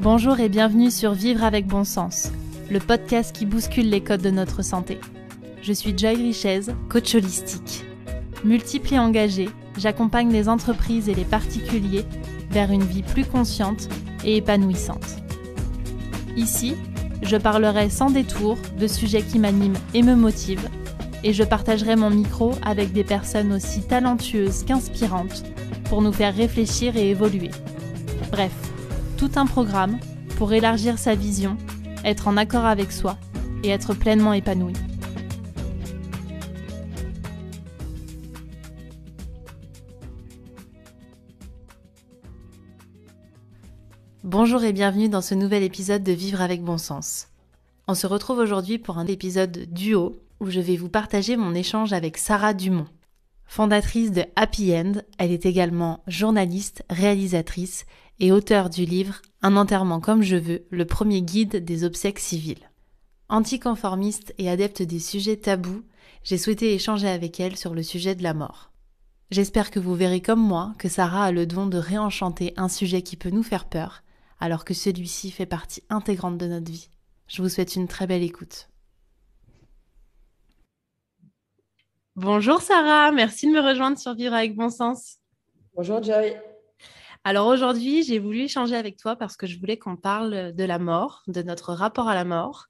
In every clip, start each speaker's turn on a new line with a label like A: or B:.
A: Bonjour et bienvenue sur Vivre avec bon sens, le podcast qui bouscule les codes de notre santé. Je suis Joy Richez, coach holistique. Multiple et engagée, j'accompagne les entreprises et les particuliers vers une vie plus consciente et épanouissante. Ici, je parlerai sans détour de sujets qui m'animent et me motivent, et je partagerai mon micro avec des personnes aussi talentueuses qu'inspirantes pour nous faire réfléchir et évoluer. Bref, tout un programme pour élargir sa vision, être en accord avec soi et être pleinement épanoui. Bonjour et bienvenue dans ce nouvel épisode de Vivre avec bon sens. On se retrouve aujourd'hui pour un épisode duo où je vais vous partager mon échange avec Sarah Dumont. Fondatrice de Happy End, elle est également journaliste, réalisatrice et auteure du livre « Un enterrement comme je veux, le premier guide des obsèques civiles ». Anticonformiste et adepte des sujets tabous, j'ai souhaité échanger avec elle sur le sujet de la mort. J'espère que vous verrez comme moi que Sarah a le don de réenchanter un sujet qui peut nous faire peur, alors que celui-ci fait partie intégrante de notre vie. Je vous souhaite une très belle écoute. Bonjour Sarah, merci de me rejoindre sur Vivre avec bon sens.
B: Bonjour Joy.
A: Alors aujourd'hui, j'ai voulu échanger avec toi parce que je voulais qu'on parle de la mort, de notre rapport à la mort,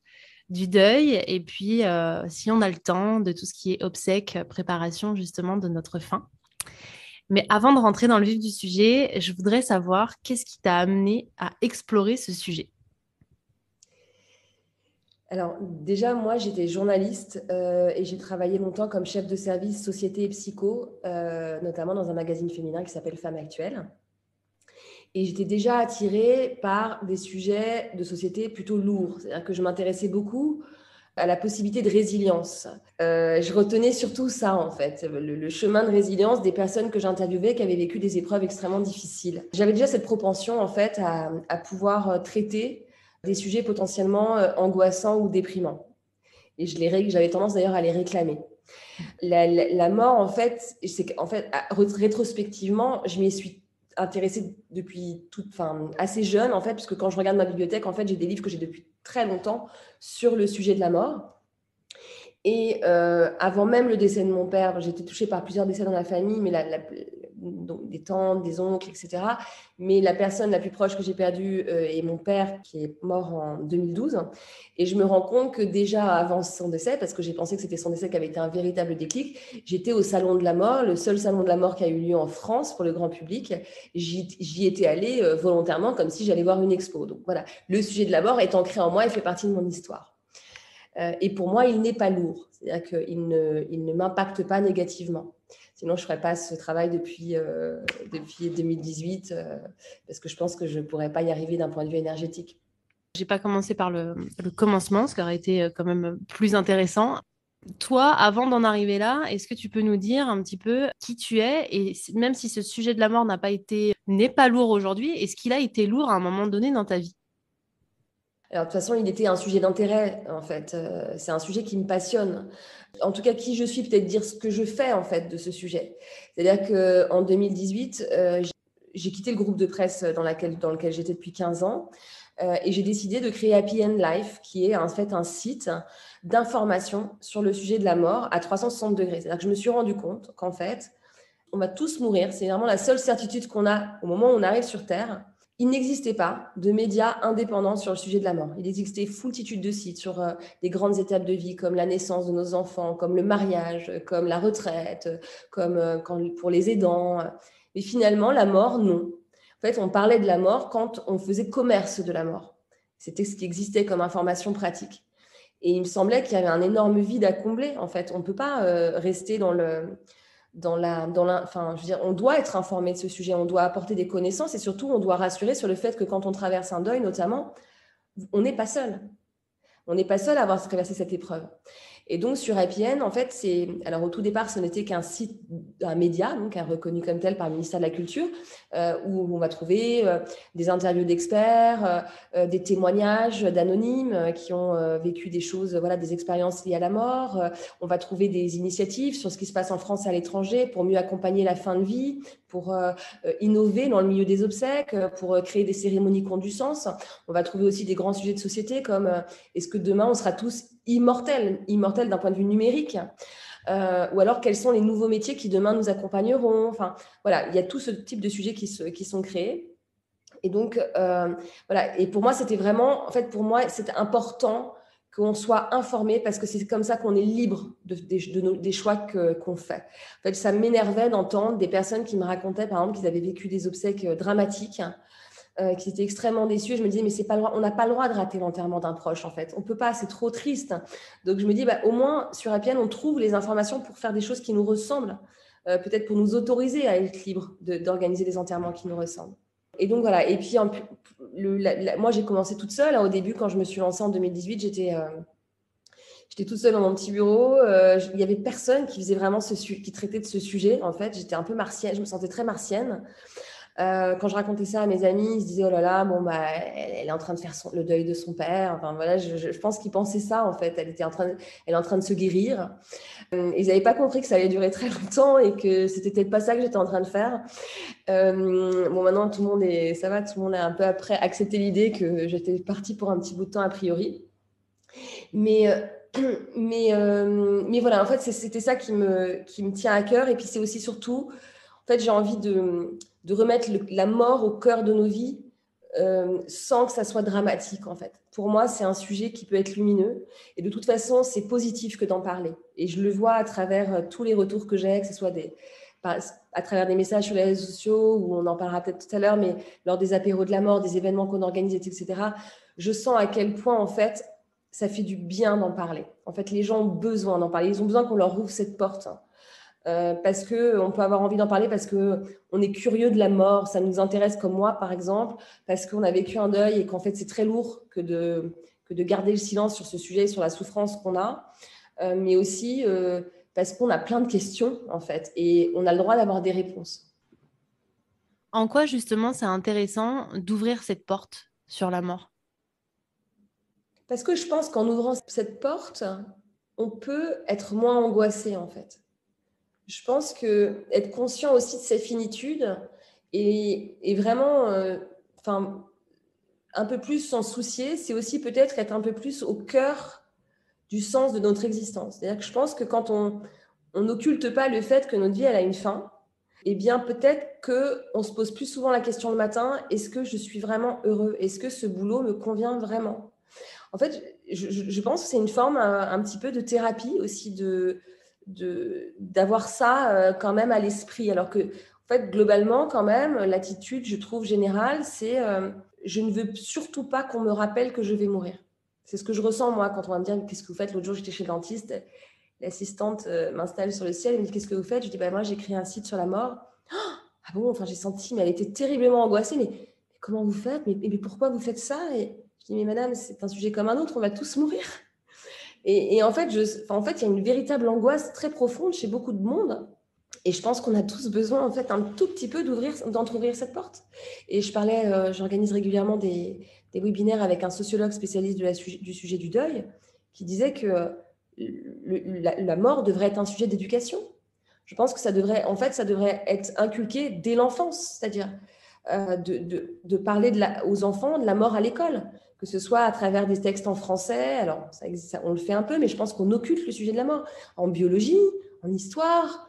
A: du deuil et puis, si on a le temps, de tout ce qui est obsèques, préparation justement de notre fin. Mais avant de rentrer dans le vif du sujet, je voudrais savoir qu'est-ce qui t'a amené à explorer ce sujet.
B: Alors déjà, moi, j'étais journaliste et j'ai travaillé longtemps comme chef de service société et psycho, notamment dans un magazine féminin qui s'appelle Femme Actuelle. Et j'étais déjà attirée par des sujets de société plutôt lourds. C'est-à-dire que je m'intéressais beaucoup à la possibilité de résilience. Je retenais surtout ça, en fait, le chemin de résilience des personnes que j'interviewais qui avaient vécu des épreuves extrêmement difficiles. J'avais déjà cette propension, en fait, à pouvoir traiter des sujets potentiellement angoissants ou déprimants. Et j'avais tendance d'ailleurs à les réclamer. La mort, en fait, rétrospectivement, je m'y suis intéressée depuis assez jeune, en fait, parce que quand je regarde ma bibliothèque, en fait, j'ai des livres que j'ai depuis très longtemps sur le sujet de la mort. Et avant même le décès de mon père, j'étais touchée par plusieurs décès dans la famille, mais donc des tantes, des oncles, etc. Mais la personne la plus proche que j'ai perdue est mon père, qui est mort en 2012. Et je me rends compte que déjà avant son décès, parce que j'ai pensé que c'était son décès qui avait été un véritable déclic, j'étais au Salon de la Mort, le seul salon de la mort qui a eu lieu en France pour le grand public. J'y étais allée volontairement, comme si j'allais voir une expo. Donc voilà, le sujet de la mort est ancré en moi et fait partie de mon histoire. Et pour moi, il n'est pas lourd, c'est-à-dire qu'il ne m'impacte pas négativement. Sinon, je ne ferais pas ce travail depuis 2018, parce que je pense que je ne pourrais pas y arriver d'un point de vue énergétique.
A: Je n'ai pas commencé par le commencement, ce qui aurait été quand même plus intéressant. Toi, avant d'en arriver là, est-ce que tu peux nous dire un petit peu qui tu es et même si ce sujet de la mort n'est pas lourd aujourd'hui, est-ce qu'il a été lourd à un moment donné dans ta vie?
B: Alors, de toute façon, il était un sujet d'intérêt, en fait. C'est un sujet qui me passionne. En tout cas, qui je suis, peut-être dire ce que je fais, en fait, de ce sujet. C'est-à-dire qu'en 2018, j'ai quitté le groupe de presse dans lequel j'étais depuis 15 ans et j'ai décidé de créer Happy End Life, qui est en fait un site d'information sur le sujet de la mort à 360 degrés. C'est-à-dire que je me suis rendu compte qu'en fait, on va tous mourir. C'est vraiment la seule certitude qu'on a au moment où on arrive sur Terre. Il n'existait pas de médias indépendants sur le sujet de la mort. Il existait foultitude de sites sur des grandes étapes de vie, comme la naissance de nos enfants, comme le mariage, comme la retraite, comme pour les aidants. Mais finalement, la mort, non. En fait, on parlait de la mort quand on faisait commerce de la mort. C'était ce qui existait comme information pratique. Et il me semblait qu'il y avait un énorme vide à combler. En fait, on ne peut pas rester on doit être informé de ce sujet, on doit apporter des connaissances et surtout, on doit rassurer sur le fait que quand on traverse un deuil, notamment, on n'est pas seul. On n'est pas seul à avoir traversé cette épreuve. Et donc, sur Happy End, en fait, alors au tout départ, ce n'était qu'un site, un média, donc reconnu comme tel par le ministère de la Culture, où on va trouver des interviews d'experts, des témoignages d'anonymes qui ont vécu des choses, voilà, des expériences liées à la mort. On va trouver des initiatives sur ce qui se passe en France et à l'étranger pour mieux accompagner la fin de vie, pour innover dans le milieu des obsèques, pour créer des cérémonies qui ont du sens. On va trouver aussi des grands sujets de société comme est-ce que demain on sera tous immortels d'un point de vue numérique, ou alors quels sont les nouveaux métiers qui demain nous accompagneront. Enfin, voilà, il y a tout ce type de sujets qui sont créés. Et donc, voilà. Et pour moi, c'était vraiment, en fait, pour moi, c'était important qu'on soit informé parce que c'est comme ça qu'on est libre des choix qu'on fait. En fait, ça m'énervait d'entendre des personnes qui me racontaient, par exemple, qu'ils avaient vécu des obsèques dramatiques, qui étaient extrêmement déçus. Je me disais, mais c'est pas le droit, on n'a pas le droit de rater l'enterrement d'un proche, en fait. On peut pas, c'est trop triste. Donc, je me dis, au moins, sur Happy End, on trouve les informations pour faire des choses qui nous ressemblent, peut-être pour nous autoriser à être libres d'organiser des enterrements qui nous ressemblent. Et donc, voilà. Et puis, moi, j'ai commencé toute seule. Au début, quand je me suis lancée en 2018, j'étais toute seule dans mon petit bureau. Il n'y avait personne qui faisait vraiment qui traitait de ce sujet. En fait, j'étais un peu martienne. Je me sentais très martienne. Quand je racontais ça à mes amis, ils se disaient, oh là là, bon, elle est en train de faire le deuil de son père. Enfin, voilà, je pense qu'ils pensaient ça, en fait. Elle est en train de se guérir. Ils n'avaient pas compris que ça allait durer très longtemps et que c'était peut-être pas ça que j'étais en train de faire. Bon, maintenant, tout le monde a un peu après accepté l'idée que j'étais partie pour un petit bout de temps a priori. Mais voilà, en fait, c'était ça qui me tient à cœur. Et puis, c'est aussi surtout, en fait, j'ai envie de remettre la mort au cœur de nos vies sans que ça soit dramatique, en fait. Pour moi, c'est un sujet qui peut être lumineux. Et de toute façon, c'est positif que d'en parler. Et je le vois à travers tous les retours que j'ai, que ce soit à travers des messages sur les réseaux sociaux, où on en parlera peut-être tout à l'heure, mais lors des apéros de la mort, des événements qu'on organise, etc., je sens à quel point, en fait, ça fait du bien d'en parler. En fait, les gens ont besoin d'en parler. Ils ont besoin qu'on leur ouvre cette porte. Parce qu'on peut avoir envie d'en parler, parce qu'on est curieux de la mort. Ça nous intéresse, comme moi, par exemple, parce qu'on a vécu un deuil et qu'en fait, c'est très lourd que de garder le silence sur ce sujet, sur la souffrance qu'on a. Mais aussi parce qu'on a plein de questions, en fait, et on a le droit d'avoir des réponses.
A: En quoi, justement, c'est intéressant d'ouvrir cette porte sur la mort?
B: Parce que je pense qu'en ouvrant cette porte, on peut être moins angoissé, en fait. Je pense que être conscient aussi de sa finitude et vraiment, un peu plus s'en soucier, c'est aussi peut-être être un peu plus au cœur du sens de notre existence. C'est-à-dire que je pense que quand on n'occulte pas le fait que notre vie, elle a une fin, eh bien, peut-être qu'on se pose plus souvent la question le matin, est-ce que je suis vraiment heureux? Est-ce que ce boulot me convient vraiment? En fait, je pense que c'est une forme un petit peu de thérapie aussi d'avoir ça quand même à l'esprit. Alors que, en fait, globalement, quand même, l'attitude, je trouve, générale, c'est je ne veux surtout pas qu'on me rappelle que je vais mourir. C'est ce que je ressens, moi, quand on va me dire qu'est-ce que vous faites? L'autre jour, j'étais chez le dentiste, l'assistante m'installe sur le ciel et me dit qu'est-ce que vous faites? Je dis moi, j'ai écrit un site sur la mort. Ah bon, enfin, j'ai senti, mais elle était terriblement angoissée. Mais comment vous faites? Mais pourquoi vous faites ça? Et je dis mais madame, c'est un sujet comme un autre, on va tous mourir. Et en fait, il y a une véritable angoisse très profonde chez beaucoup de monde. Et je pense qu'on a tous besoin, en fait, un tout petit peu d'entrouvrir cette porte. Et j'organise régulièrement des webinaires avec un sociologue spécialiste du sujet du deuil, qui disait que la mort devrait être un sujet d'éducation. Je pense que ça devrait être inculqué dès l'enfance, c'est-à-dire de parler aux enfants de la mort à l'école, que ce soit à travers des textes en français. Alors, ça existe, on le fait un peu, mais je pense qu'on occulte le sujet de la mort. En biologie, en histoire,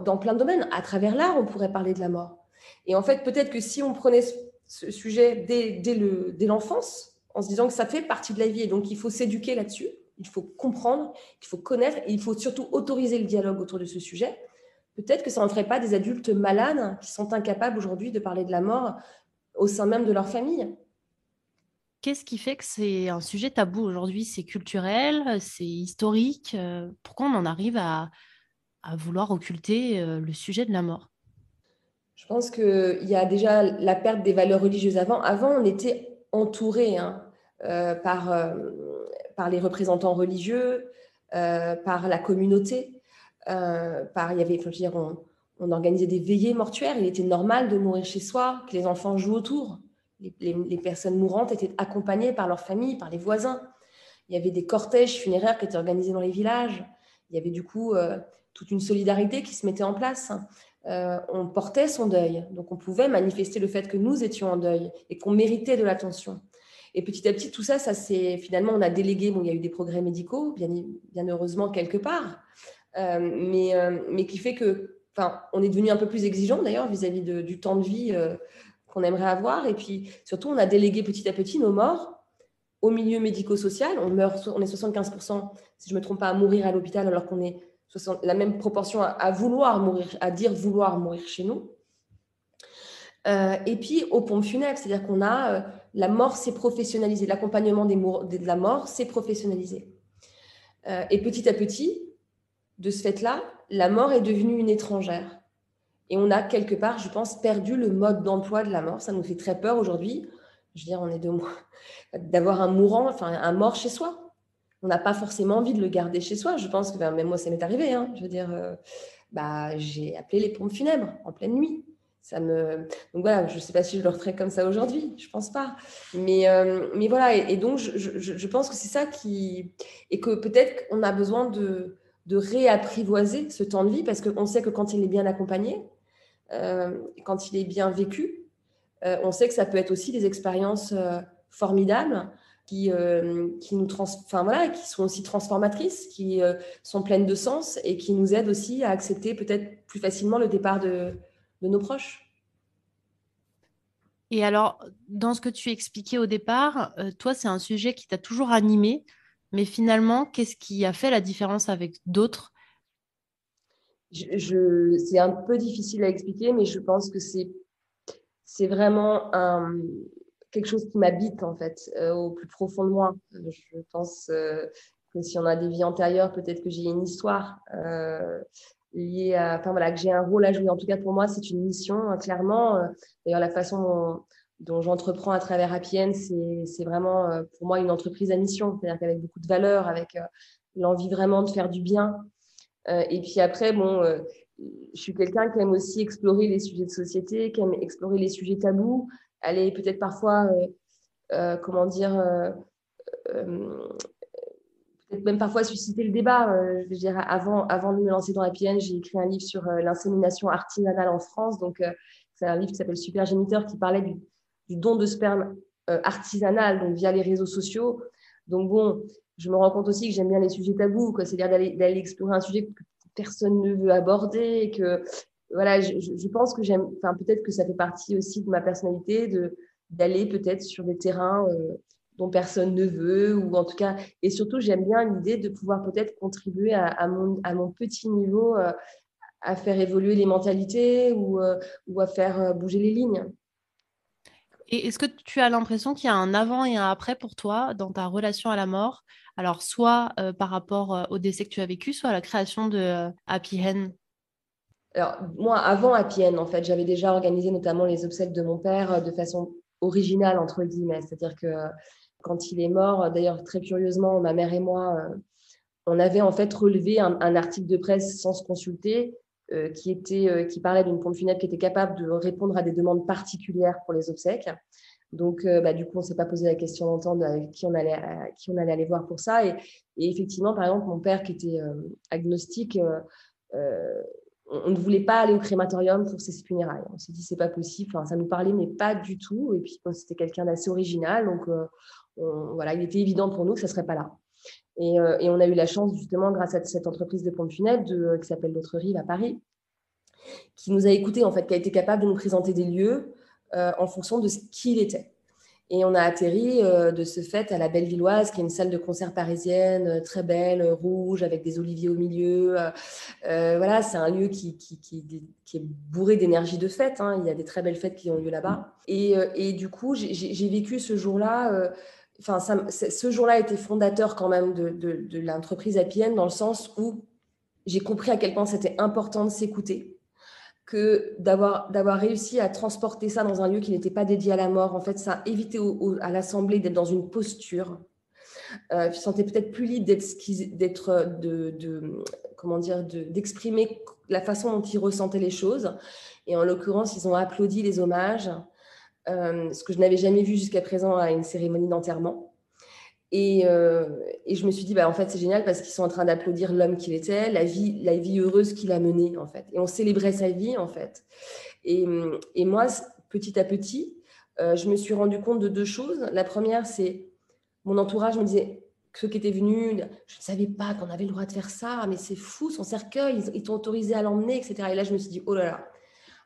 B: dans plein de domaines. À travers l'art, on pourrait parler de la mort. Et en fait, peut-être que si on prenait ce sujet dès l'enfance, en se disant que ça fait partie de la vie, et donc il faut s'éduquer là-dessus, il faut comprendre, il faut connaître, et il faut surtout autoriser le dialogue autour de ce sujet, peut-être que ça n'en ferait pas des adultes malades qui sont incapables aujourd'hui de parler de la mort au sein même de leur famille.
A: Qu'est-ce qui fait que c'est un sujet tabou aujourd'hui? C'est culturel, c'est historique. Pourquoi on en arrive à vouloir occulter le sujet de la mort?
B: Je pense qu'il y a déjà la perte des valeurs religieuses. Avant on était entouré par les représentants religieux. par la communauté, il y avait, enfin, je veux dire, on organisait des veillées mortuaires. Il était normal de mourir chez soi, que les enfants jouent autour. Les personnes mourantes étaient accompagnées par leur famille, par les voisins. Il y avait des cortèges funéraires qui étaient organisés dans les villages. Il y avait du coup toute une solidarité qui se mettait en place. On portait son deuil, donc on pouvait manifester le fait que nous étions en deuil et qu'on méritait de l'attention. Et petit à petit, tout ça, c'est finalement, on a délégué. Bon, il y a eu des progrès médicaux, bien heureusement quelque part, mais qui fait que, enfin, on est devenu un peu plus exigeant d'ailleurs vis-à-vis du temps de vie qu'on aimerait avoir. Et puis surtout, on a délégué petit à petit nos morts au milieu médico-social. On est 75%, si je ne me trompe pas, à mourir à l'hôpital, alors qu'on est la même proportion à vouloir mourir, à dire vouloir mourir chez nous. Et puis aux pompes funèbres, c'est-à-dire qu'on a la mort s'est professionnalisée, l'accompagnement de la mort s'est professionnalisé. Et petit à petit, de ce fait-là, la mort est devenue une étrangère. Et on a quelque part, je pense, perdu le mode d'emploi de la mort. Ça nous fait très peur aujourd'hui. Je veux dire, on est d'avoir un mourant, enfin un mort chez soi. On n'a pas forcément envie de le garder chez soi. Je pense que, même moi, ça m'est arrivé. Hein. Je veux dire, j'ai appelé les pompes funèbres en pleine nuit. Donc voilà, je ne sais pas si je le referais comme ça aujourd'hui. Je ne pense pas. Mais voilà, et donc je pense que c'est ça et que peut-être qu'on a besoin de réapprivoiser ce temps de vie, parce qu'on sait que quand il est bien accompagné, quand il est bien vécu, on sait que ça peut être aussi des expériences formidables qui sont aussi transformatrices, qui sont pleines de sens et qui nous aident aussi à accepter peut-être plus facilement le départ de nos proches.
A: Et alors, dans ce que tu expliquais au départ, toi, c'est un sujet qui t'a toujours animé, mais finalement, qu'est-ce qui a fait la différence avec d'autres?
B: C'est un peu difficile à expliquer, mais je pense que c'est vraiment quelque chose qui m'habite en fait, au plus profond de moi. Je pense que si on a des vies antérieures, peut-être que j'ai une histoire liée à, enfin voilà, que j'ai un rôle à jouer. En tout cas, pour moi, c'est une mission, hein, clairement. D'ailleurs, la façon dont j'entreprends à travers Happy End, c'est vraiment pour moi une entreprise à mission, c'est-à-dire qu'avec beaucoup de valeurs, avec l'envie vraiment de faire du bien. Et puis après, bon, je suis quelqu'un qui aime aussi explorer les sujets de société, qui aime explorer les sujets tabous, aller peut-être parfois, comment dire, peut-être même parfois susciter le débat. Je veux dire, avant de me lancer dans Happy End, j'ai écrit un livre sur l'insémination artisanale en France. Donc, c'est un livre qui s'appelle Supergéniteur, qui parlait du don de sperme artisanal, donc via les réseaux sociaux. Donc, bon, je me rends compte aussi que j'aime bien les sujets tabous, quoi. C'est-à-dire d'aller explorer un sujet que personne ne veut aborder. Et que, voilà, je pense que j'aime, enfin, peut-être que ça fait partie aussi de ma personnalité d'aller peut-être sur des terrains dont personne ne veut, ou en tout cas, et surtout, j'aime bien l'idée de pouvoir peut-être contribuer à mon petit niveau à faire évoluer les mentalités ou à faire bouger les lignes.
A: Et est-ce que tu as l'impression qu'il y a un avant et un après pour toi dans ta relation à la mort? Alors, soit par rapport au décès que tu as vécu, soit à la création de Happy Hen.
B: Alors, moi, avant Happy End, en fait, j'avais déjà organisé notamment les obsèques de mon père de façon originale, entre guillemets. C'est-à-dire que quand il est mort, d'ailleurs, très curieusement, ma mère et moi, on avait en fait relevé un article de presse sans se consulter qui parlait d'une pompe funèbre qui était capable de répondre à des demandes particulières pour les obsèques. Donc, du coup, on ne s'est pas posé la question d'entendre qui on allait aller voir pour ça. Et effectivement, par exemple, mon père qui était agnostique, on ne voulait pas aller au crématorium pour ses funérailles. On s'est dit, c'est pas possible. Enfin, ça nous parlait, mais pas du tout. Et puis, c'était quelqu'un d'assez original. Donc, voilà, il était évident pour nous que ça ne serait pas là. Et on a eu la chance, justement, grâce à cette entreprise de pompes funèbres qui s'appelle L'Autre Rive à Paris, qui nous a écoutés, en fait, qui a été capable de nous présenter des lieux en fonction de qui il était. Et on a atterri de ce fait à la Bellevilloise, qui est une salle de concert parisienne très belle, rouge, avec des oliviers au milieu. Voilà, c'est un lieu qui est bourré d'énergie de fête. Hein. Il y a des très belles fêtes qui ont lieu là-bas. Et du coup, j'ai vécu ce jour-là. Ce jour-là a été fondateur quand même de l'entreprise Happy End, dans le sens où j'ai compris à quel point c'était important de s'écouter, que d'avoir réussi à transporter ça dans un lieu qui n'était pas dédié à la mort. En fait, ça a évité à l'Assemblée d'être dans une posture Je sentais peut-être plus libre d'exprimer la façon dont ils ressentaient les choses. Et en l'occurrence, ils ont applaudi les hommages, ce que je n'avais jamais vu jusqu'à présent à une cérémonie d'enterrement. Et je me suis dit, en fait, c'est génial parce qu'ils sont en train d'applaudir l'homme qu'il était, la vie heureuse qu'il a menée, en fait. Et on célébrait sa vie, en fait. Et moi, petit à petit, je me suis rendu compte de 2 choses. La première, c'est mon entourage me disait, ceux qui étaient venus, je ne savais pas qu'on avait le droit de faire ça, mais c'est fou, son cercueil, ils t'ont autorisé à l'emmener, etc. Et là, je me suis dit, oh là là.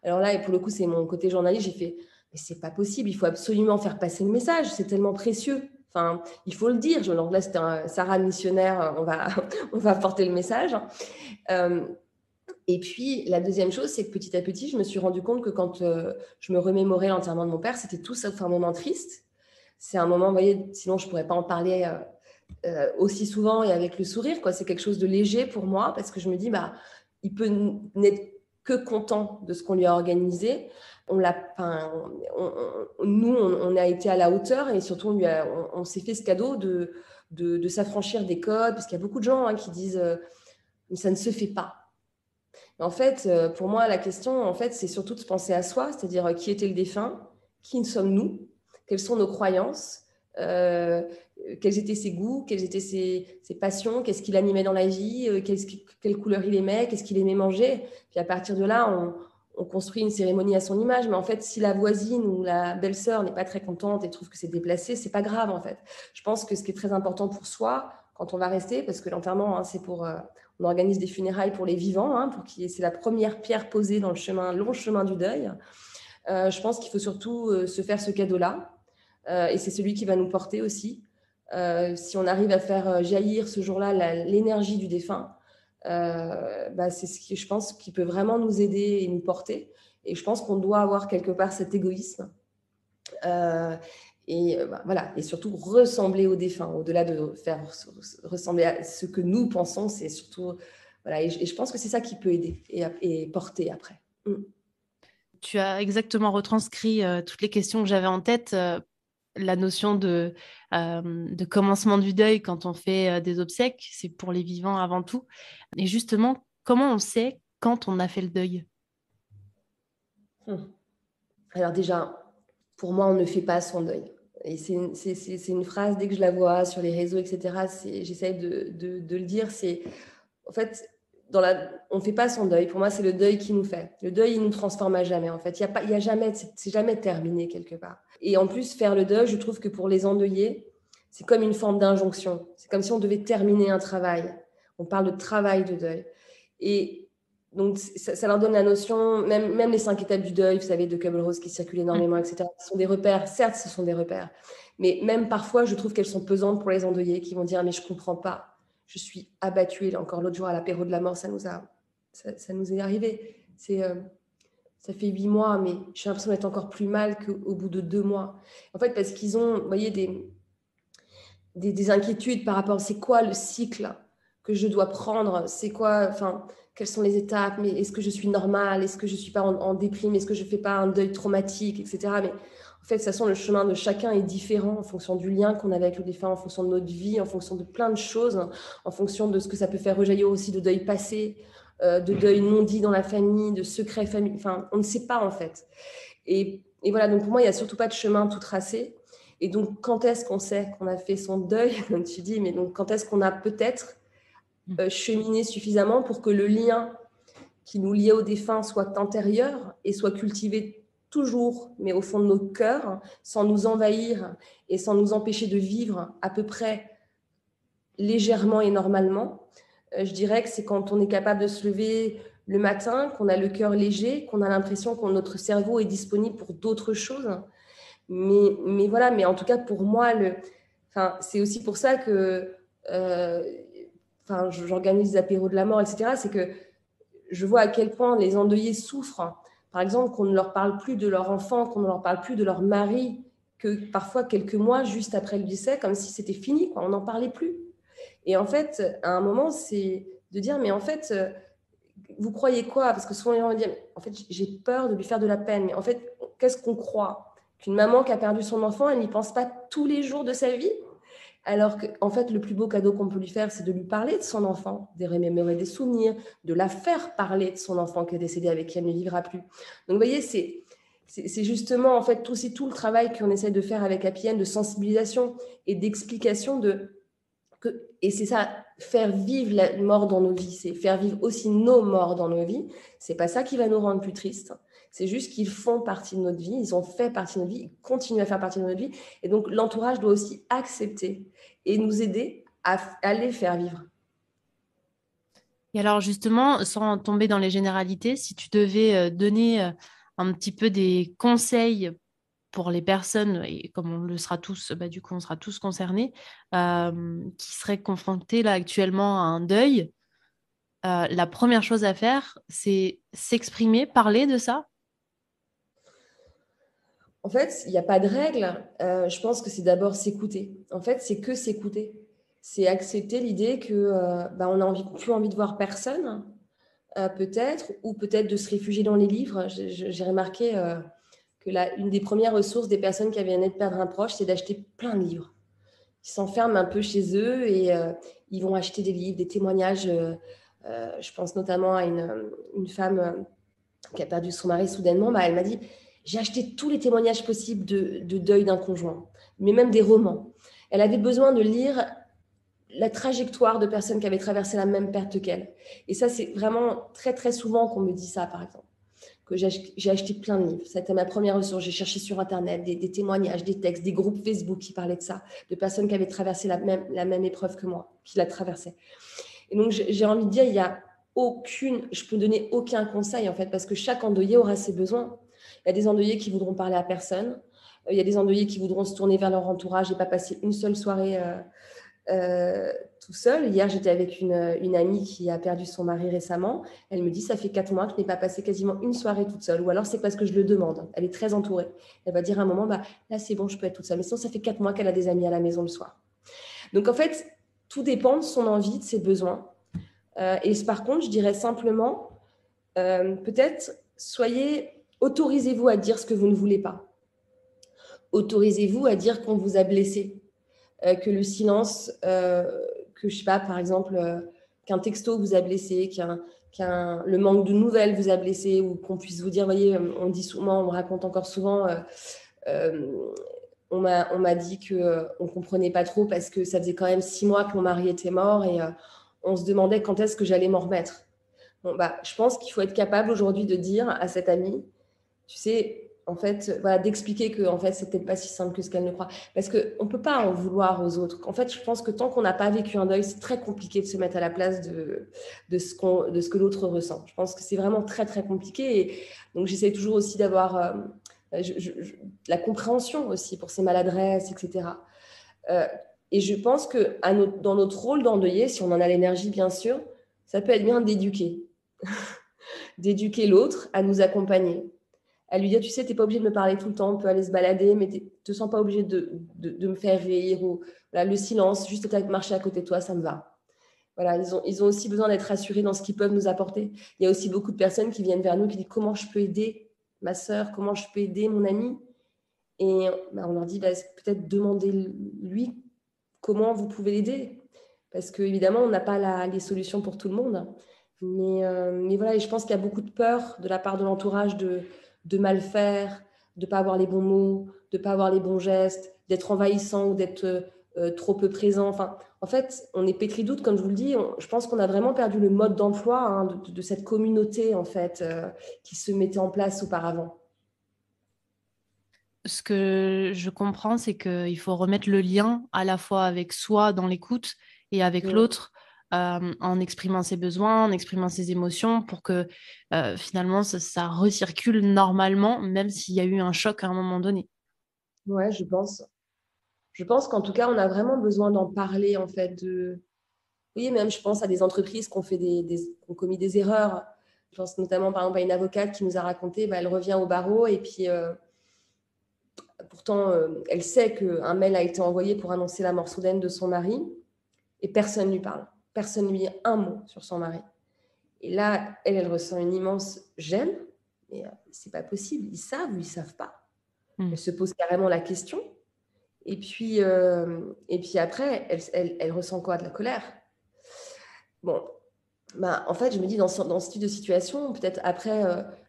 B: Alors là, et pour le coup, c'est mon côté journaliste, j'ai fait, mais c'est pas possible, il faut absolument faire passer le message, c'est tellement précieux. Enfin, il faut le dire. Donc là, c'était un Sarah missionnaire, on va porter le message. Et puis, la deuxième chose, c'est que petit à petit, je me suis rendu compte que quand je me remémorais l'enterrement de mon père, c'était tout sauf un moment triste. C'est un moment, vous voyez, sinon je ne pourrais pas en parler aussi souvent et avec le sourire, quoi. C'est quelque chose de léger pour moi parce que je me dis, il peut n'être que content de ce qu'on lui a organisé. Nous, on a été à la hauteur et surtout, on s'est fait ce cadeau de s'affranchir des codes parce qu'il y a beaucoup de gens qui disent mais ça ne se fait pas. En fait, pour moi, la question, en fait, c'est surtout de se penser à soi, c'est-à-dire qui était le défunt, qui sommes-nous, quelles sont nos croyances, quels étaient ses goûts, quelles étaient ses passions, qu'est-ce qu'il animait dans la vie, quelle couleur il aimait, qu'est-ce qu'il aimait manger. Puis à partir de là, on construit une cérémonie à son image. Mais en fait, si la voisine ou la belle-sœur n'est pas très contente et trouve que c'est déplacé, c'est pas grave en fait. Je pense que ce qui est très important pour soi, quand on va rester, parce que l'enterrement, c'est pour... on organise des funérailles pour les vivants, c'est la première pierre posée dans le long chemin du deuil. Je pense qu'il faut surtout se faire ce cadeau-là. Et c'est celui qui va nous porter aussi. Si on arrive à faire jaillir ce jour-là l'énergie du défunt, c'est ce qui, je pense, qui peut vraiment nous aider et nous porter. Et je pense qu'on doit avoir quelque part cet égoïsme. Voilà, et surtout ressembler aux défunts, au-delà de faire ressembler à ce que nous pensons, c'est surtout... Voilà, et je pense que c'est ça qui peut aider et porter après.
A: Tu as exactement retranscrit toutes les questions que j'avais en tête. La notion de commencement du deuil quand on fait des obsèques, c'est pour les vivants avant tout. Et justement, comment on sait quand on a fait le deuil?
B: Alors déjà, pour moi, on ne fait pas son deuil. Et c'est une phrase, dès que je la vois sur les réseaux, etc., j'essaie de le dire, c'est en fait, on ne fait pas son deuil. Pour moi, c'est le deuil qui nous fait. Le deuil, il ne nous transforme à jamais. En fait, il y a jamais, c'est jamais terminé quelque part. Et en plus, faire le deuil, je trouve que pour les endeuillés, c'est comme une forme d'injonction. C'est comme si on devait terminer un travail. On parle de travail de deuil. Et donc, ça leur donne la notion, même les 5 étapes du deuil, vous savez, de Kübler-Ross qui circulent énormément, etc. Ce sont des repères. Certes, ce sont des repères. Mais même parfois, je trouve qu'elles sont pesantes pour les endeuillés qui vont dire, mais je ne comprends pas. Je suis abattue. Et encore l'autre jour, à l'apéro de la mort, ça nous est arrivé. Ça fait 8 mois, mais j'ai l'impression d'être encore plus mal qu'au bout de 2 mois. En fait, parce qu'ils ont, vous voyez, des inquiétudes par rapport à c'est quoi le cycle que je dois prendre, c'est quoi, enfin, quelles sont les étapes, mais est-ce que je suis normale, est-ce que je ne suis pas en déprime, est-ce que je ne fais pas un deuil traumatique, etc. Mais en fait, de toute façon, le chemin de chacun est différent en fonction du lien qu'on a avec le défunt, en fonction de notre vie, en fonction de plein de choses, en fonction de ce que ça peut faire rejaillir aussi de deuil passé, de deuil non dit dans la famille, de secrets familiaux. Enfin, on ne sait pas en fait. Et voilà, donc pour moi, il n'y a surtout pas de chemin tout tracé. Et donc, quand est-ce qu'on sait qu'on a fait son deuil, comme tu dis, mais donc quand est-ce qu'on a peut-être cheminé suffisamment pour que le lien qui nous liait au défunt soit antérieur et soit cultivé toujours, mais au fond de nos cœurs, sans nous envahir et sans nous empêcher de vivre à peu près légèrement et normalement. Je dirais que c'est quand on est capable de se lever le matin, qu'on a le cœur léger, qu'on a l'impression que notre cerveau est disponible pour d'autres choses. Mais voilà, mais en tout cas, pour moi, c'est aussi pour ça que j'organise des apéros de la mort, etc. C'est que je vois à quel point les endeuillés souffrent. Par exemple, qu'on ne leur parle plus de leur enfant, qu'on ne leur parle plus de leur mari, que parfois quelques mois juste après le décès, comme si c'était fini, quoi, on n'en parlait plus. Et en fait, à un moment, c'est de dire, mais en fait, vous croyez quoi? Parce que souvent, les gens vont dire, en fait, j'ai peur de lui faire de la peine. Mais en fait, qu'est-ce qu'on croit? Qu'une maman qui a perdu son enfant, elle n'y pense pas tous les jours de sa vie? Alors qu'en fait, le plus beau cadeau qu'on peut lui faire, c'est de lui parler de son enfant, de remémorer des souvenirs, de la faire parler de son enfant qui est décédé, avec qui elle ne vivra plus. Donc, vous voyez, c'est justement, en fait, c'est tout le travail qu'on essaie de faire avec Happy End, de sensibilisation et d'explication et c'est ça, faire vivre la mort dans nos vies, c'est faire vivre aussi nos morts dans nos vies. C'est pas ça qui va nous rendre plus tristes. C'est juste qu'ils font partie de notre vie, ils ont fait partie de notre vie, ils continuent à faire partie de notre vie. Et donc, l'entourage doit aussi accepter et nous aider à les faire vivre.
A: Et alors justement, sans tomber dans les généralités, si tu devais donner un petit peu des conseils pour les personnes, et comme on le sera tous, bah, du coup on sera tous concernés, qui seraient confrontés là actuellement à un deuil, la première chose à faire, c'est s'exprimer, parler de ça.
B: En fait, il n'y a pas de règle. Je pense que c'est d'abord s'écouter. En fait, c'est que s'écouter. C'est accepter l'idée que on n'a plus envie de voir personne, peut-être, ou peut-être de se réfugier dans les livres. J'ai remarqué que une des premières ressources des personnes qui avaient un de perdre un proche, c'est d'acheter plein de livres. Ils s'enferment un peu chez eux et ils vont acheter des livres, des témoignages. Je pense notamment à une femme qui a perdu son mari soudainement. Elle m'a dit, j'ai acheté tous les témoignages possibles de deuil d'un conjoint, mais même des romans. Elle avait besoin de lire la trajectoire de personnes qui avaient traversé la même perte qu'elle. Et ça, c'est vraiment très, très souvent qu'on me dit ça, par exemple. Que j'ai acheté plein de livres. Ça a été ma première ressource. J'ai cherché sur Internet des témoignages, des textes, des groupes Facebook qui parlaient de ça, de personnes qui avaient traversé la même épreuve que moi, qui la traversaient. Et donc, j'ai envie de dire, il y a je peux donner aucun conseil, en fait, parce que chaque endeuillé aura ses besoins. Il y a des endeuillés qui voudront parler à personne. Il y a des endeuillés qui voudront se tourner vers leur entourage et pas passer une seule soirée tout seul. Hier, j'étais avec une amie qui a perdu son mari récemment. Elle me dit, ça fait 4 mois que je n'ai pas passé quasiment une soirée toute seule. Ou alors, c'est parce que je le demande. Elle est très entourée. Elle va dire à un moment, là, c'est bon, je peux être toute seule. Mais sinon, ça fait 4 mois qu'elle a des amis à la maison le soir. Donc, en fait, tout dépend de son envie, de ses besoins. Et par contre, je dirais simplement, peut-être, autorisez-vous à dire ce que vous ne voulez pas. Autorisez-vous à dire qu'on vous a blessé. Que le silence, que je sais pas, par exemple, qu'un texto vous a blessé, le manque de nouvelles vous a blessé, ou qu'on puisse vous dire, voyez, on dit souvent, on me raconte encore souvent, on m'a dit qu'on ne comprenait pas trop parce que ça faisait quand même 6 mois que mon mari était mort et on se demandait quand est-ce que j'allais m'en remettre. Bon, je pense qu'il faut être capable aujourd'hui de dire à cette amie, tu sais, en fait, voilà, d'expliquer que en fait, c'est peut-être pas si simple que ce qu'elle ne croit. Parce qu'on ne peut pas en vouloir aux autres. En fait, je pense que tant qu'on n'a pas vécu un deuil, c'est très compliqué de se mettre à la place de ce que l'autre ressent. Je pense que c'est vraiment très, très compliqué. Et donc, j'essaie toujours aussi d'avoir la compréhension aussi pour ces maladresses, etc. Euh, et je pense que dans notre rôle d'endeuillé, si on en a l'énergie, bien sûr, ça peut être bien d'éduquer. D'éduquer l'autre à nous accompagner. À lui dire, tu sais, tu n'es pas obligé de me parler tout le temps, on peut aller se balader, mais tu ne te sens pas obligé de me faire rire. Ou, voilà, le silence, juste marcher à côté de toi, ça me va. Voilà, ils ont aussi besoin d'être rassurés dans ce qu'ils peuvent nous apporter. Il y a aussi beaucoup de personnes qui viennent vers nous, qui disent, comment je peux aider ma sœur, comment je peux aider mon ami. Et on leur dit, peut-être demandez-lui comment vous pouvez l'aider. Parce qu'évidemment, on n'a pas les solutions pour tout le monde. Mais voilà, et je pense qu'il y a beaucoup de peur de la part de l'entourage de mal faire, de ne pas avoir les bons mots, de ne pas avoir les bons gestes, d'être envahissant ou d'être trop peu présent. Enfin, en fait, on est pétri de doute, comme je vous le dis. Je pense qu'on a vraiment perdu le mode d'emploi de cette communauté, en fait, qui se mettait en place auparavant.
A: Ce que je comprends, c'est qu'il faut remettre le lien à la fois avec soi dans l'écoute et avec
B: Mm.
A: l'autre en exprimant ses besoins, en exprimant ses émotions pour que finalement ça recircule normalement, même s'il y a eu un choc à un moment donné.
B: Ouais, je pense. Je pense qu'en tout cas, on a vraiment besoin d'en parler, en fait. Oui, même je pense à des entreprises qui ont commis des erreurs. Je pense notamment, par exemple, à une avocate qui nous a raconté, elle revient au barreau et puis pourtant, elle sait qu'un mail a été envoyé pour annoncer la mort soudaine de son mari et personne ne lui parle. Personne ne lui dit un mot sur son mari. Et là, elle ressent une immense gêne. Mais c'est pas possible. Ils savent ou ils savent pas.
A: Mm.
B: Elle se pose carrément la question. Et puis après, elle ressent quoi? De la colère. Bon, en fait, je me dis, dans ce type de situation, peut-être après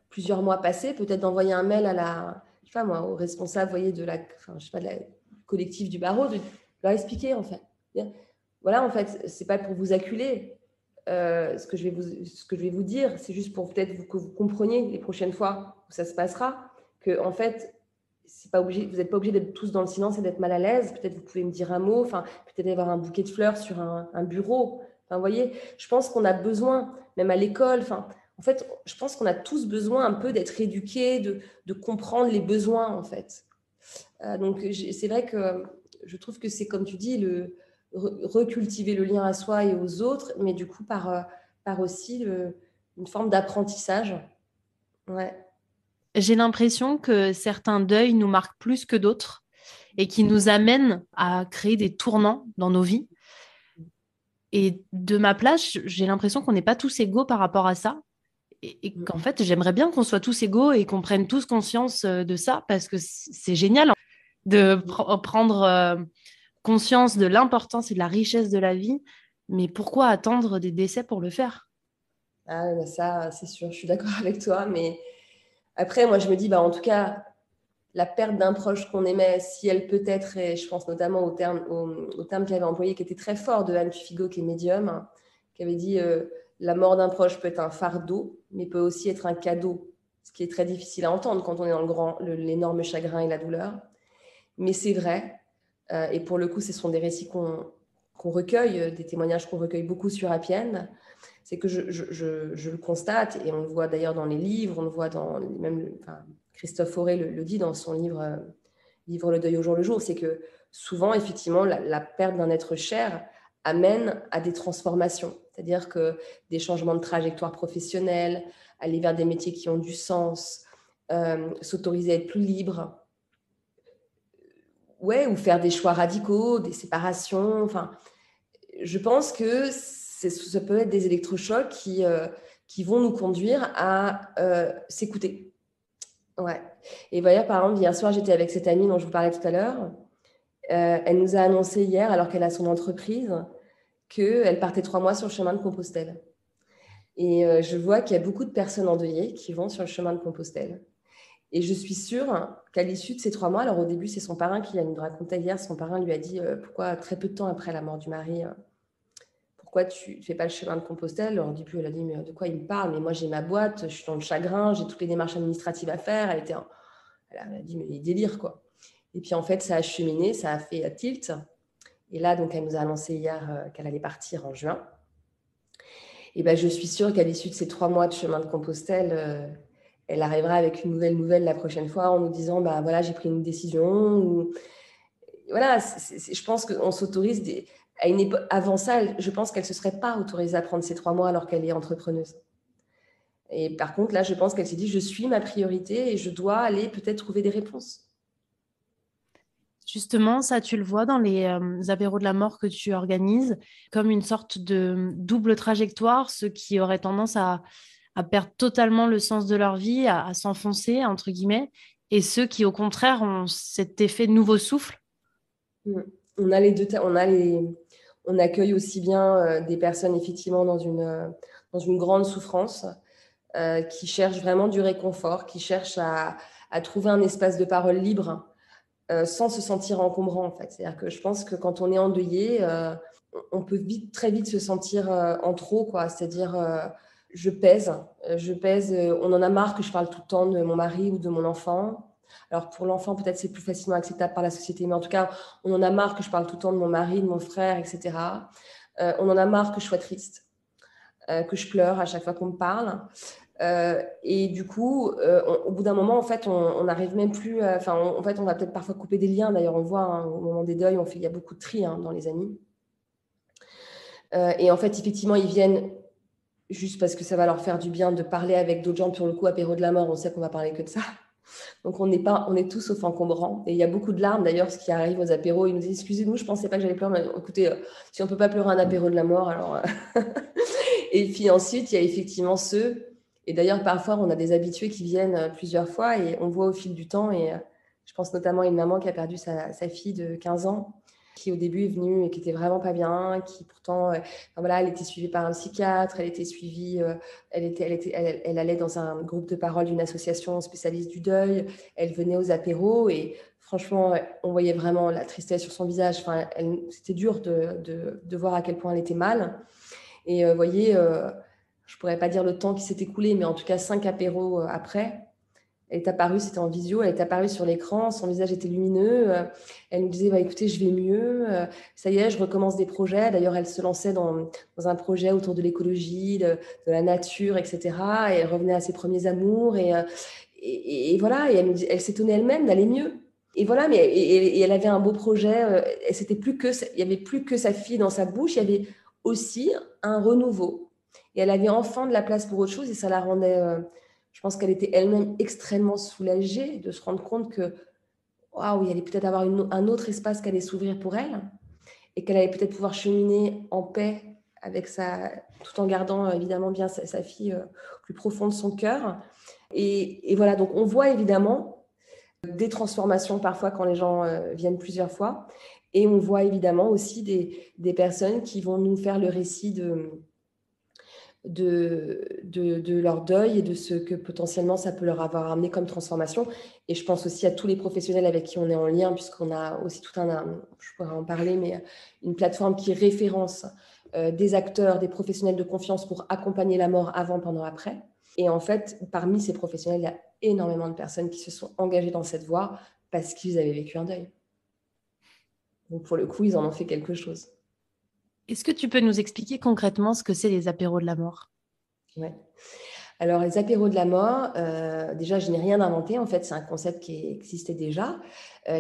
B: plusieurs mois passés, peut-être d'envoyer un mail je sais pas moi, au responsable, vous voyez, je sais pas, de la collectif du barreau, de leur expliquer, en fait. Voilà, en fait, c'est pas pour vous acculer. Ce que je vais vous dire, c'est juste pour peut-être que vous compreniez les prochaines fois où ça se passera, que en fait, c'est pas obligé, vous n'êtes pas obligé d'être tous dans le silence et d'être mal à l'aise. Peut-être vous pouvez me dire un mot, enfin, peut-être avoir un bouquet de fleurs sur un bureau. Enfin, vous voyez, je pense qu'on a besoin, même à l'école, enfin, en fait, je pense qu'on a tous besoin un peu d'être éduqués, de comprendre les besoins, en fait. Donc, c'est vrai que je trouve que c'est, comme tu dis, recultiver le lien à soi et aux autres, mais du coup, par aussi une forme d'apprentissage. Ouais.
A: J'ai l'impression que certains deuils nous marquent plus que d'autres et qui nous amènent à créer des tournants dans nos vies. Et de ma place, j'ai l'impression qu'on n'est pas tous égaux par rapport à ça. Et qu'en fait, j'aimerais bien qu'on soit tous égaux et qu'on prenne tous conscience de ça parce que c'est génial de prendre conscience de l'importance et de la richesse de la vie. Mais pourquoi attendre des décès pour le faire?
B: Ah, ça, c'est sûr, je suis d'accord avec toi. Mais après, moi, je me dis, en tout cas, la perte d'un proche qu'on aimait, si elle peut être, et je pense notamment au terme qu'elle avait employé, qui était très fort de Anne Figo, qui est médium, hein, qui avait dit la mort d'un proche peut être un fardeau, mais peut aussi être un cadeau, ce qui est très difficile à entendre quand on est dans l'énorme chagrin et la douleur. Mais c'est vrai, et pour le coup, ce sont des récits qu'on recueille, des témoignages qu'on recueille beaucoup sur Appienne. C'est que je le constate, et on le voit d'ailleurs dans les livres, on le voit Christophe Fauré le dit dans son livre Vivre le deuil au jour le jour, c'est que souvent, effectivement, la perte d'un être cher amène à des transformations. C'est-à-dire que des changements de trajectoire professionnelle, aller vers des métiers qui ont du sens, s'autoriser à être plus libre, ouais, ou faire des choix radicaux, des séparations. Enfin, je pense que ça peut être des électrochocs qui vont nous conduire à s'écouter. Ouais. Et d'ailleurs, par exemple, hier soir, j'étais avec cette amie dont je vous parlais tout à l'heure. Elle nous a annoncé hier, alors qu'elle a son entreprise, qu'elle partait 3 mois sur le chemin de Compostelle. Et je vois qu'il y a beaucoup de personnes endeuillées qui vont sur le chemin de Compostelle. Et je suis sûre qu'à l'issue de ces 3 mois, alors au début, c'est son parrain qui nous racontait hier, son parrain lui a dit pourquoi très peu de temps après la mort du mari, pourquoi tu ne fais pas le chemin de Compostelle? Alors, au début, elle a dit, mais de quoi il me parle? Mais moi, j'ai ma boîte, je suis dans le chagrin, j'ai toutes les démarches administratives à faire. Elle a dit, mais il délire, quoi. Et puis, en fait, ça a cheminé, ça a fait tilt. Et là, donc, elle nous a annoncé hier qu'elle allait partir en juin. Et ben, je suis sûre qu'à l'issue de ces 3 mois de chemin de Compostelle, elle arrivera avec une nouvelle la prochaine fois en nous disant, voilà, j'ai pris une décision. Ou... Voilà, je pense qu'on s'autorise à une époque, avant ça, je pense qu'elle ne se serait pas autorisée à prendre ces 3 mois alors qu'elle est entrepreneuse. Et par contre, là, je pense qu'elle s'est dit, je suis ma priorité et je dois aller peut-être trouver des réponses.
A: Justement, ça, tu le vois dans les apéros de la mort que tu organises, comme une sorte de double trajectoire, ceux qui auraient tendance à perdre totalement le sens de leur vie, à s'enfoncer, entre guillemets, et ceux qui, au contraire, ont cet effet de nouveau souffle.
B: On a les deux, on accueille aussi bien des personnes effectivement dans une grande souffrance, qui cherchent vraiment du réconfort, qui cherchent à trouver un espace de parole libre, sans se sentir encombrant, en fait. C'est-à-dire que je pense que quand on est endeuillé, on peut très vite se sentir en trop, quoi. C'est-à-dire, je pèse, on en a marre que je parle tout le temps de mon mari ou de mon enfant. Alors pour l'enfant, peut-être c'est plus facilement acceptable par la société, mais en tout cas, on en a marre que je parle tout le temps de mon mari, de mon frère, etc. On en a marre que je sois triste, que je pleure à chaque fois qu'on me parle. Et du coup, au bout d'un moment, en fait, on n'arrive même plus. En fait, on va peut-être parfois couper des liens. D'ailleurs, on voit au moment des deuils, il y a beaucoup de tri dans les amis. Et en fait, effectivement, ils viennent juste parce que ça va leur faire du bien de parler avec d'autres gens. Pour le coup, apéro de la mort, on sait qu'on va parler que de ça. Donc, on est tous sauf encombrants. Et il y a beaucoup de larmes, d'ailleurs, ce qui arrive aux apéros. Ils nous disent, excusez-nous, je ne pensais pas que j'allais pleurer. Mais écoutez, si on ne peut pas pleurer un apéro de la mort, alors... Et puis ensuite, il y a effectivement ceux... Et d'ailleurs, parfois, on a des habitués qui viennent plusieurs fois et on voit au fil du temps. Et Je pense notamment à une maman qui a perdu sa fille de 15 ans, qui au début est venue et qui était vraiment pas bien, qui pourtant, voilà, elle était suivie par un psychiatre, elle était suivie, elle allait dans un groupe de parole d'une association spécialiste du deuil, elle venait aux apéros et franchement, on voyait vraiment la tristesse sur son visage. Enfin, c'était dur de voir à quel point elle était mal. Et vous voyez, je pourrais pas dire le temps qui s'est écoulé, mais en tout cas 5 apéros après, elle est apparue, c'était en visio, elle est apparue sur l'écran, son visage était lumineux. Elle nous disait, bah, écoutez, je vais mieux, ça y est, je recommence des projets. D'ailleurs, elle se lançait dans un projet autour de l'écologie, de la nature, etc. Et elle revenait à ses premiers amours. Et voilà, et elle s'étonnait elle-même d'aller mieux. Et voilà, mais et elle avait un beau projet. Il n'y avait plus que sa fille dans sa bouche, il y avait aussi un renouveau. Et elle avait enfin de la place pour autre chose et ça la rendait... je pense qu'elle était elle-même extrêmement soulagée de se rendre compte que waouh, il allait peut-être avoir un autre espace qui allait s'ouvrir pour elle et qu'elle allait peut-être pouvoir cheminer en paix avec tout en gardant évidemment bien sa fille au plus profond de son cœur. Et voilà, donc on voit évidemment des transformations parfois quand les gens viennent plusieurs fois. Et on voit évidemment aussi des personnes qui vont nous faire le récit de leur deuil et de ce que potentiellement ça peut leur avoir amené comme transformation. Et je pense aussi à tous les professionnels avec qui on est en lien, puisqu'on a aussi je pourrais en parler, mais une plateforme qui référence des acteurs, des professionnels de confiance pour accompagner la mort avant, pendant, après. Et en fait, parmi ces professionnels, il y a énormément de personnes qui se sont engagées dans cette voie parce qu'ils avaient vécu un deuil. Donc pour le coup, ils en ont fait quelque chose.
A: Est-ce que tu peux nous expliquer concrètement ce que c'est les apéros de la mort?
B: Ouais. Alors, les apéros de la mort, déjà, je n'ai rien inventé. En fait, c'est un concept qui existait déjà,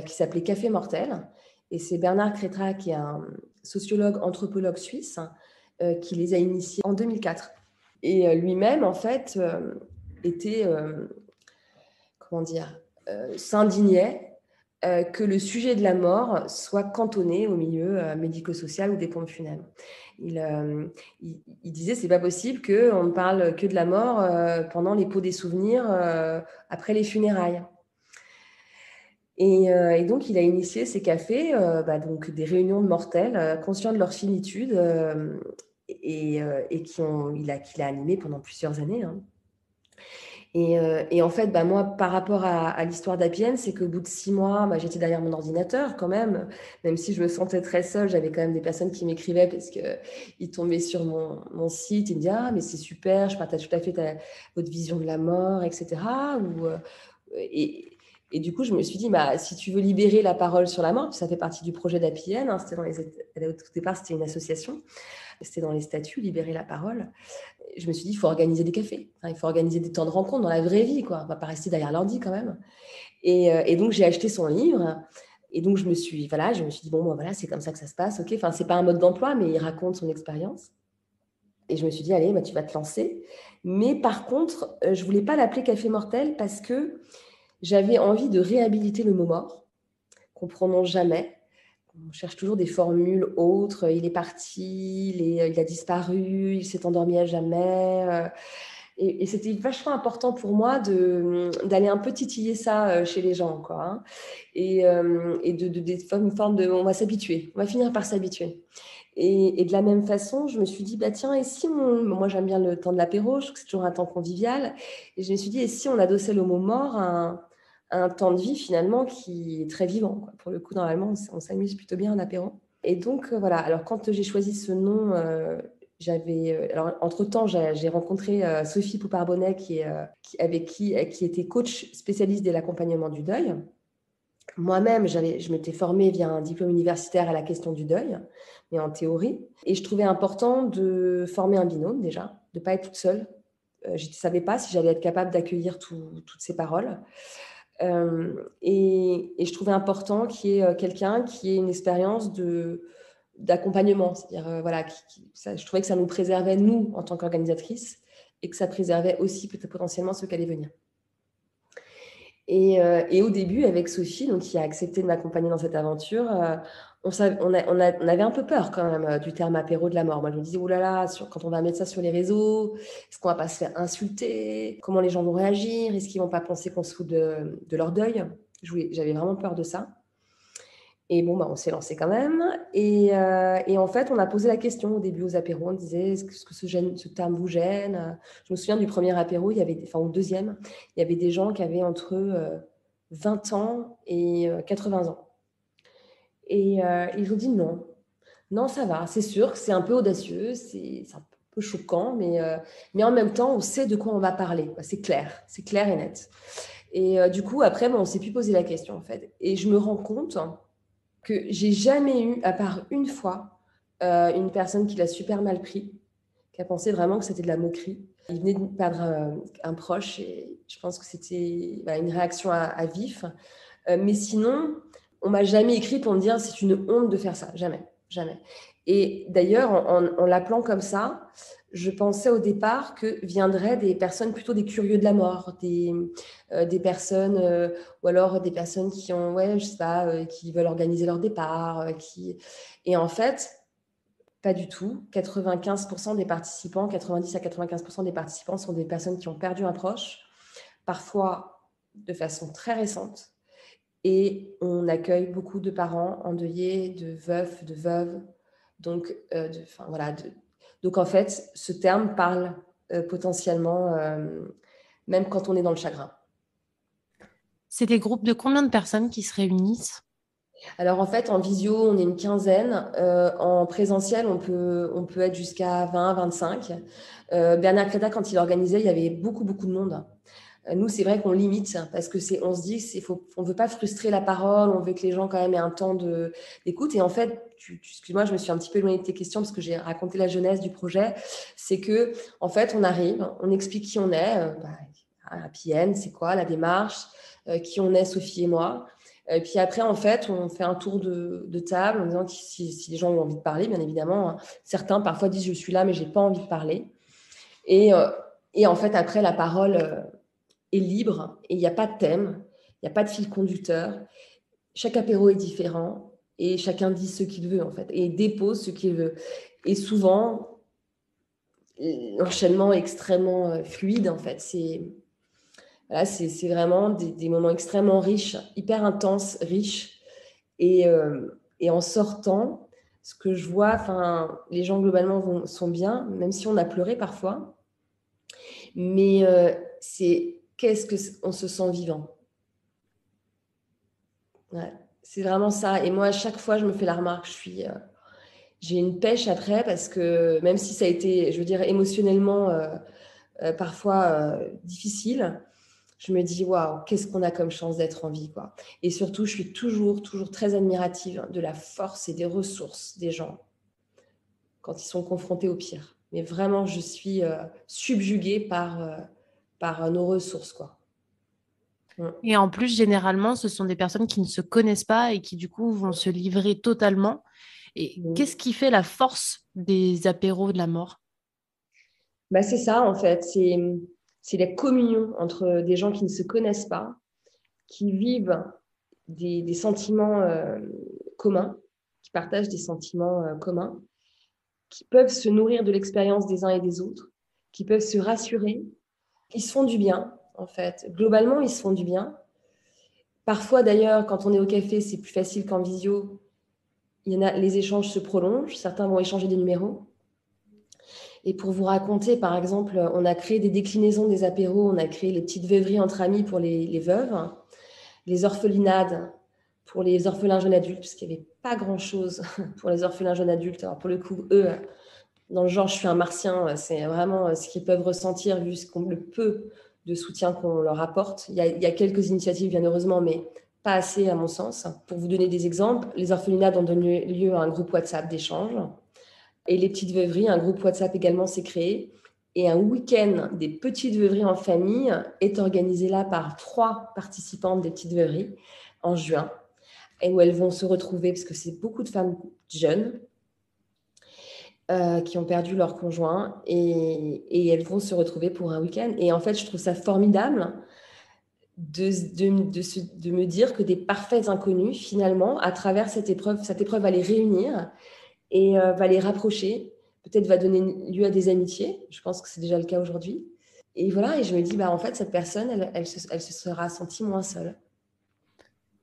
B: qui s'appelait Café Mortel. Et c'est Bernard Crétrat, qui est un sociologue, anthropologue suisse, qui les a initiés en 2004. Et lui-même, en fait, était, comment dire, s'indignait que le sujet de la mort soit cantonné au milieu médico-social ou des pompes funèbres. Il disait c'est pas possible qu'on ne parle que de la mort pendant les pots des souvenirs après les funérailles. Et donc, il a initié ces cafés, donc des réunions de mortels conscients de leur finitude et qu'il a animé pendant plusieurs années. Hein. Et en fait, moi, par rapport à l'histoire d'Appienne, c'est qu'au bout de 6 mois, j'étais derrière mon ordinateur quand même si je me sentais très seule, j'avais quand même des personnes qui m'écrivaient parce qu'ils tombaient sur mon site, ils me disaient « Ah, mais c'est super, je partage tout à fait votre vision de la mort, etc. » Et du coup, je me suis dit, si tu veux libérer la parole sur la mort, ça fait partie du projet d'Appienne, hein, au tout départ, c'était une association, c'était dans les statuts, libérer la parole. Je me suis dit, il faut organiser des cafés. Enfin, il faut organiser des temps de rencontre dans la vraie vie, quoi. On ne va pas rester derrière l'ordi quand même. Et donc, j'ai acheté son livre. Et donc, je me suis dit, bon, voilà, c'est comme ça que ça se passe. Okay. Enfin, ce n'est pas un mode d'emploi, mais il raconte son expérience. Et je me suis dit, allez, tu vas te lancer. Mais par contre, je ne voulais pas l'appeler Café Mortel parce que j'avais envie de réhabiliter le mot mort, qu'on ne prononce jamais. On cherche toujours des formules autres. Il est parti, il a disparu, il s'est endormi à jamais. Et c'était vachement important pour moi d'aller un peu titiller ça chez les gens, quoi. Hein. Et une forme de... On va s'habituer, on va finir par s'habituer. Et de la même façon, je me suis dit, tiens, et si moi j'aime bien le temps de l'apéro, je trouve que c'est toujours un temps convivial. Et je me suis dit, et si on adossait le mot mort à un temps de vie finalement qui est très vivant, quoi. Pour le coup, normalement, on s'amuse plutôt bien en apéro. Et donc, voilà. Alors, quand j'ai choisi ce nom, alors, entre-temps, j'ai rencontré Sophie Poupard-Bonnet, qui était coach spécialiste de l'accompagnement du deuil. Moi-même, je m'étais formée via un diplôme universitaire à la question du deuil, mais en théorie. Et je trouvais important de former un binôme déjà, de ne pas être toute seule. Je ne savais pas si j'allais être capable d'accueillir toutes ces paroles. Et je trouvais important qu'il y ait quelqu'un qui ait une expérience d'accompagnement. C'est-à-dire, je trouvais que ça nous préservait, nous, en tant qu'organisatrices, et que ça préservait aussi peut-être potentiellement ceux qui allaient venir. Et au début, avec Sophie, donc, qui a accepté de m'accompagner dans cette aventure, on avait un peu peur quand même du terme apéro de la mort. Moi, je me disais, oh là là, quand on va mettre ça sur les réseaux, est-ce qu'on va pas se faire insulter? Comment les gens vont réagir? Est-ce qu'ils vont pas penser qu'on se fout de leur deuil? J'avais vraiment peur de ça. Et bon, on s'est lancé quand même. Et en fait, on a posé la question au début aux apéros. On disait, est-ce que ce terme vous gêne? Je me souviens du premier apéro, au deuxième, il y avait des gens qui avaient entre 20 ans et 80 ans. Et ils ont dit non. Non, ça va. C'est sûr que c'est un peu audacieux, c'est un peu choquant, mais en même temps, on sait de quoi on va parler. C'est clair et net. Et du coup, après, on ne s'est plus posé la question, en fait. Et je me rends compte que j'ai jamais eu, à part une fois, une personne qui l'a super mal pris, qui a pensé vraiment que c'était de la moquerie. Il venait de perdre un proche et je pense que c'était une réaction à vif. Mais sinon, on m'a jamais écrit pour me dire c'est une honte de faire ça. Jamais, jamais. Et d'ailleurs, en l'appelant comme ça, je pensais au départ que viendraient des personnes, plutôt des curieux de la mort, des personnes, ou alors des personnes qui ont, ouais, je sais pas, qui veulent organiser leur départ, Et en fait, pas du tout. 95% des participants, 90 à 95% des participants sont des personnes qui ont perdu un proche, parfois de façon très récente. Et on accueille beaucoup de parents endeuillés, de veufs, de veuves. Donc, donc en fait, ce terme parle potentiellement, même quand on est dans le chagrin.
A: C'est des groupes de combien de personnes qui se réunissent?
B: Alors en fait, en visio, on est une quinzaine. En présentiel, on peut être jusqu'à 20, 25. Bernard Creda, quand il organisait, il y avait beaucoup, beaucoup de monde. Nous, c'est vrai qu'on limite parce que on se dit on ne veut pas frustrer la parole, on veut que les gens quand même aient un temps d'écoute. Et en fait, excuse-moi, je me suis un petit peu éloignée de tes questions parce que j'ai raconté la genèse du projet. C'est que en fait, on arrive, on explique qui on est. Happy End, c'est quoi la démarche, qui on est, Sophie et moi. Puis après, en fait, on fait un tour de table en disant si les gens ont envie de parler, bien évidemment. Hein. Certains, parfois, disent je suis là, mais j'ai pas envie de parler. Et en fait, après, la parole est libre et il n'y a pas de thème, il n'y a pas de fil conducteur. Chaque apéro est différent et chacun dit ce qu'il veut, en fait, et dépose ce qu'il veut. Et souvent, l'enchaînement est extrêmement fluide, en fait. C'est vraiment des moments extrêmement riches, hyper intenses, riches. Et en sortant, ce que je vois, les gens globalement sont bien, même si on a pleuré parfois. Mais c'est qu'est-ce qu'on se sent vivant. Ouais, c'est vraiment ça. Et moi, à chaque fois, je me fais la remarque, j'ai une pêche après parce que même si ça a été, je veux dire, émotionnellement parfois difficile, je me dis, waouh, qu'est-ce qu'on a comme chance d'être en vie, quoi. Et surtout, je suis toujours, toujours très admirative de la force et des ressources des gens quand ils sont confrontés au pire. Mais vraiment, je suis subjuguée par nos ressources, quoi. Mm.
A: Et en plus, généralement, ce sont des personnes qui ne se connaissent pas et qui, du coup, vont se livrer totalement. Et
B: Mm.
A: qu'est-ce qui fait la force des apéros de la mort?
B: C'est ça, en fait. C'est la communion entre des gens qui ne se connaissent pas, qui vivent des sentiments communs, qui partagent des sentiments communs, qui peuvent se nourrir de l'expérience des uns et des autres, qui peuvent se rassurer. Ils se font du bien, en fait. Globalement, ils se font du bien. Parfois, d'ailleurs, quand on est au café, c'est plus facile qu'en visio. Les échanges se prolongent. Certains vont échanger des numéros. Et pour vous raconter, par exemple, on a créé des déclinaisons des apéros. On a créé les petites veuveries entre amis pour les veuves, les orphelinades pour les orphelins jeunes adultes, parce qu'il n'y avait pas grand-chose pour les orphelins jeunes adultes. Alors, pour le coup, eux, dans le genre, je suis un martien, c'est vraiment ce qu'ils peuvent ressentir vu le peu de soutien qu'on leur apporte. Il y a quelques initiatives, bien heureusement, mais pas assez à mon sens. Pour vous donner des exemples, les orphelinades ont donné lieu à un groupe WhatsApp d'échange. Et les petites veuveries, un groupe WhatsApp également s'est créé. Et un week-end des petites veuveries en famille est organisé là par 3 participantes des petites veuveries en juin, et où elles vont se retrouver, parce que c'est beaucoup de femmes jeunes, qui ont perdu leur conjoint et elles vont se retrouver pour un week-end. Et en fait, je trouve ça formidable de me dire que des parfaits inconnus, finalement, à travers cette épreuve va les réunir et va les rapprocher, peut-être va donner lieu à des amitiés. Je pense que c'est déjà le cas aujourd'hui. Et voilà, et je me dis, en fait, cette personne, elle se sera sentie moins seule.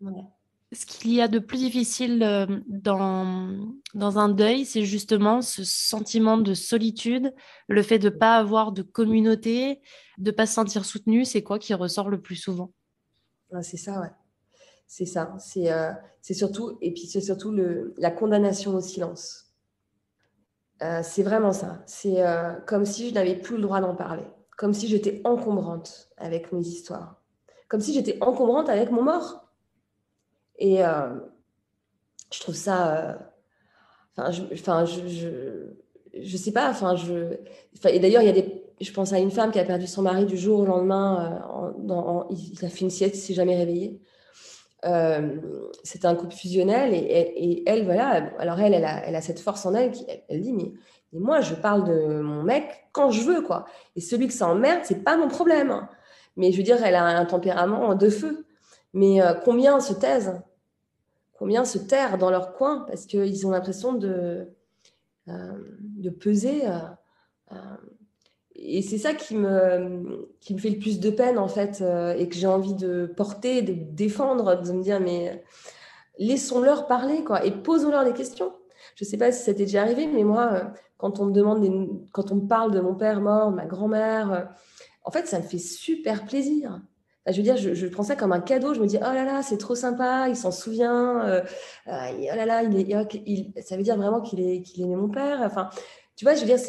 B: Ouais.
A: Ce qu'il y a de plus difficile dans un deuil, c'est justement ce sentiment de solitude, le fait de ne pas avoir de communauté, de ne pas se sentir soutenu. C'est quoi qui ressort le plus souvent?
B: Ouais, c'est ça, ouais. C'est ça. C'est surtout, et puis c'est surtout la condamnation au silence. C'est vraiment ça. C'est comme si je n'avais plus le droit d'en parler, comme si j'étais encombrante avec mes histoires, comme si j'étais encombrante avec mon mort. Et je trouve ça. Je sais pas. Et d'ailleurs, je pense à une femme qui a perdu son mari du jour au lendemain. Il a fait une sieste, il s'est jamais réveillé. C'était un couple fusionnel et elle, voilà, alors elle a cette force en elle qui, elle dit, mais moi, je parle de mon mec quand je veux, quoi. Et celui que ça emmerde, c'est pas mon problème. Mais je veux dire, elle a un tempérament de feu. Mais combien se taisent, combien se terrent dans leur coin parce qu'ils ont l'impression de peser. Euh, et c'est ça qui me fait le plus de peine, en fait, et que j'ai envie de porter, de défendre, de me dire, mais laissons-leur parler, quoi, et posons-leur des questions. Je ne sais pas si ça t'est déjà arrivé, mais moi, quand on me quand on me parle de mon père mort, ma grand-mère, en fait, ça me fait super plaisir. Enfin, je veux dire, je prends ça comme un cadeau. Je me dis, oh là là, c'est trop sympa, il s'en souvient. Oh là là, ça veut dire vraiment qu'il aimait mon père. Enfin, tu vois, je veux dire,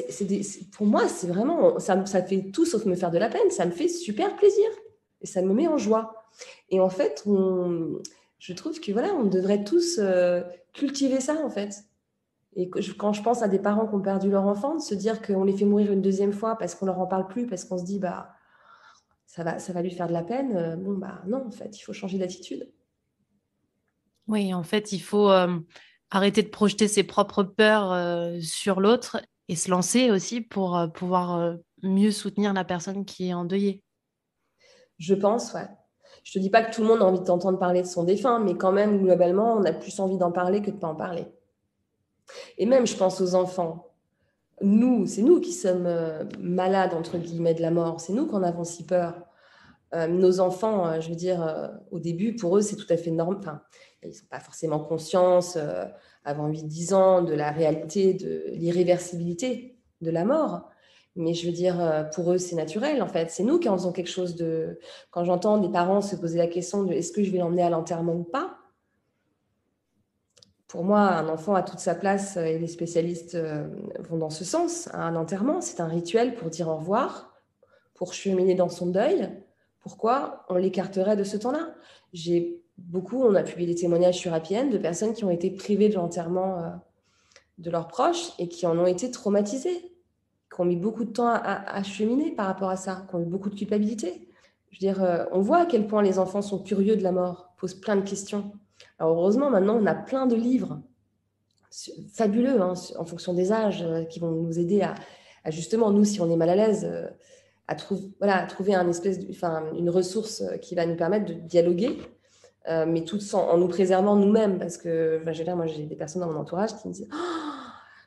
B: pour moi, c'est vraiment, ça fait tout sauf me faire de la peine. Ça me fait super plaisir et ça me met en joie. Et en fait, je trouve que voilà, on devrait tous cultiver ça, en fait. Et quand je pense à des parents qui ont perdu leur enfant, de se dire qu'on les fait mourir une deuxième fois parce qu'on leur en parle plus, parce qu'on se dit, bah, ça va lui faire de la peine. Bon, bah non, en fait, il faut changer d'attitude.
A: Oui, en fait, il faut arrêter de projeter ses propres peurs sur l'autre et se lancer aussi pour pouvoir mieux soutenir la personne qui est endeuillée.
B: Je pense, ouais. Je te dis pas que tout le monde a envie de t'entendre parler de son défunt, mais quand même, globalement, on a plus envie d'en parler que de pas en parler. Et même, je pense aux enfants. C'est nous qui sommes malades, entre guillemets, de la mort. C'est nous qui en avons si peur. Nos enfants, je veux dire, au début, pour eux, c'est tout à fait normal. Enfin, ils n'ont pas forcément conscience, avant 8-10 ans, de la réalité, de l'irréversibilité de la mort. Mais je veux dire, pour eux, c'est naturel, en fait. C'est nous qui en faisons quelque chose de... Quand j'entends des parents se poser la question de est-ce que je vais l'emmener à l'enterrement ou pas, pour moi, un enfant a toute sa place et les spécialistes vont dans ce sens. Un enterrement, c'est un rituel pour dire au revoir, pour cheminer dans son deuil. Pourquoi on l'écarterait de ce temps-là? On a publié des témoignages sur APN de personnes qui ont été privées de l'enterrement de leurs proches et qui en ont été traumatisées, qui ont mis beaucoup de temps à cheminer par rapport à ça, qui ont eu beaucoup de culpabilité. Je veux dire, on voit à quel point les enfants sont curieux de la mort, posent plein de questions. Alors heureusement, maintenant, on a plein de livres fabuleux, hein, en fonction des âges, qui vont nous aider à justement, nous, si on est mal à l'aise, à trouver une ressource qui va nous permettre de dialoguer, mais tout en nous préservant nous-mêmes. Parce que, enfin, moi, j'ai des personnes dans mon entourage qui me disent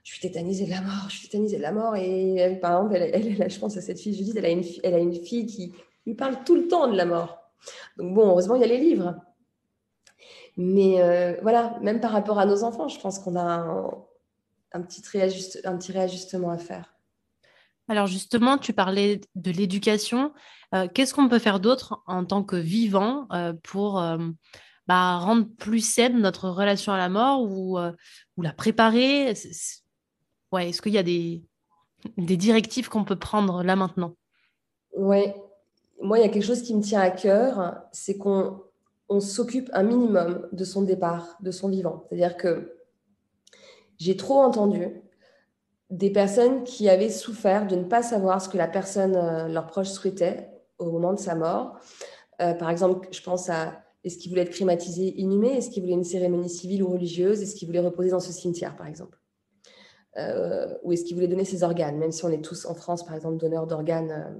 B: je suis tétanisée de la mort, je suis tétanisée de la mort. Et elle, par exemple, je pense à cette fille, Judith, elle a une fille qui lui parle tout le temps de la mort. Donc bon, heureusement, il y a les livres. Mais voilà, même par rapport à nos enfants, je pense qu'on a un petit réajustement à faire.
A: Alors justement, tu parlais de l'éducation. Qu'est-ce qu'on peut faire d'autre en tant que vivant pour rendre plus saine notre relation à la mort ou la préparer? Ouais, est-ce qu'il y a des directives qu'on peut prendre là maintenant?
B: Ouais, moi, il y a quelque chose qui me tient à cœur, c'est qu'on s'occupe un minimum de son départ, de son vivant. C'est-à-dire que j'ai trop entendu des personnes qui avaient souffert de ne pas savoir ce que la personne, leur proche souhaitait au moment de sa mort. Par exemple, je pense à est-ce qu'il voulait être crématisé, inhumé? Est-ce qu'il voulait une cérémonie civile ou religieuse? Est-ce qu'il voulait reposer dans ce cimetière, par exemple? Ou est-ce qu'il voulait donner ses organes? Même si on est tous en France, par exemple, donneurs d'organes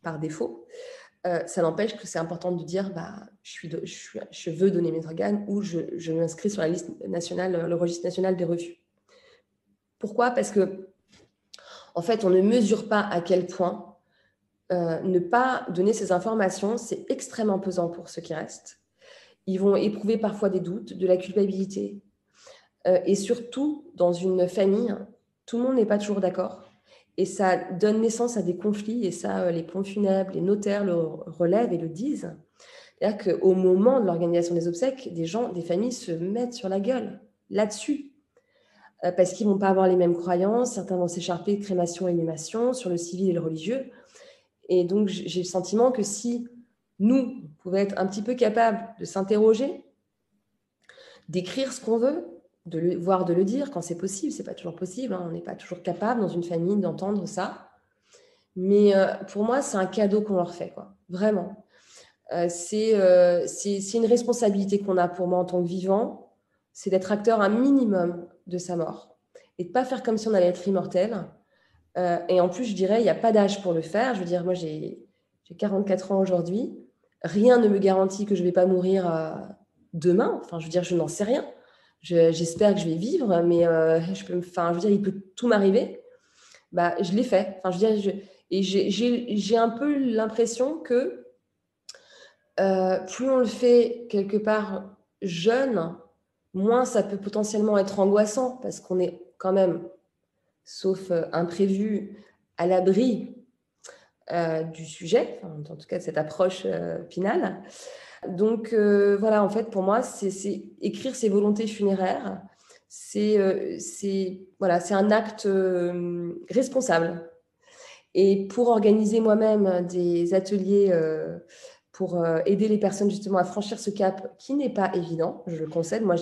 B: par défaut. Ça n'empêche que c'est important de dire je veux donner mes organes ou je m'inscris sur la liste nationale, le registre national des refus. Pourquoi? Parce que, en fait, on ne mesure pas à quel point ne pas donner ces informations, c'est extrêmement pesant pour ceux qui restent. ils vont éprouver parfois des doutes, de la culpabilité. Et surtout, dans une famille, tout le monde n'est pas toujours d'accord. Et ça donne naissance à des conflits, et ça, les pompes funèbres, les notaires le relèvent et le disent. C'est-à-dire qu'au moment de l'organisation des obsèques, des familles se mettent sur la gueule là-dessus, parce qu'ils ne vont pas avoir les mêmes croyances, certains vont s'écharper de crémation et inhumation sur le civil et le religieux. Et donc, j'ai le sentiment que si nous, on pouvait être un petit peu capables de s'interroger, d'écrire ce qu'on veut, voire de le dire quand c'est possible, c'est pas toujours possible, hein, on n'est pas toujours capable dans une famille d'entendre ça. Mais pour moi, c'est un cadeau qu'on leur fait, quoi, vraiment. C'est une responsabilité qu'on a pour moi en tant que vivant, c'est d'être acteur un minimum de sa mort et de ne pas faire comme si on allait être immortel. Et en plus, je dirais, il n'y a pas d'âge pour le faire. Je veux dire, moi, j'ai 44 ans aujourd'hui. Rien ne me garantit que je ne vais pas mourir demain. Enfin, je veux dire, je n'en sais rien. J'espère que je vais vivre, mais je veux dire, il peut tout m'arriver. Bah, je l'ai fait. Enfin, je veux dire, et j'ai un peu l'impression que plus on le fait quelque part jeune, moins ça peut potentiellement être angoissant parce qu'on est quand même, sauf imprévu, à l'abri du sujet, enfin, en tout cas de cette approche finale. Donc voilà, en fait, pour moi, c'est écrire ses volontés funéraires, voilà, c'est un acte responsable. Et pour organiser moi-même des ateliers pour aider les personnes justement à franchir ce cap qui n'est pas évident, je le concède. Moi,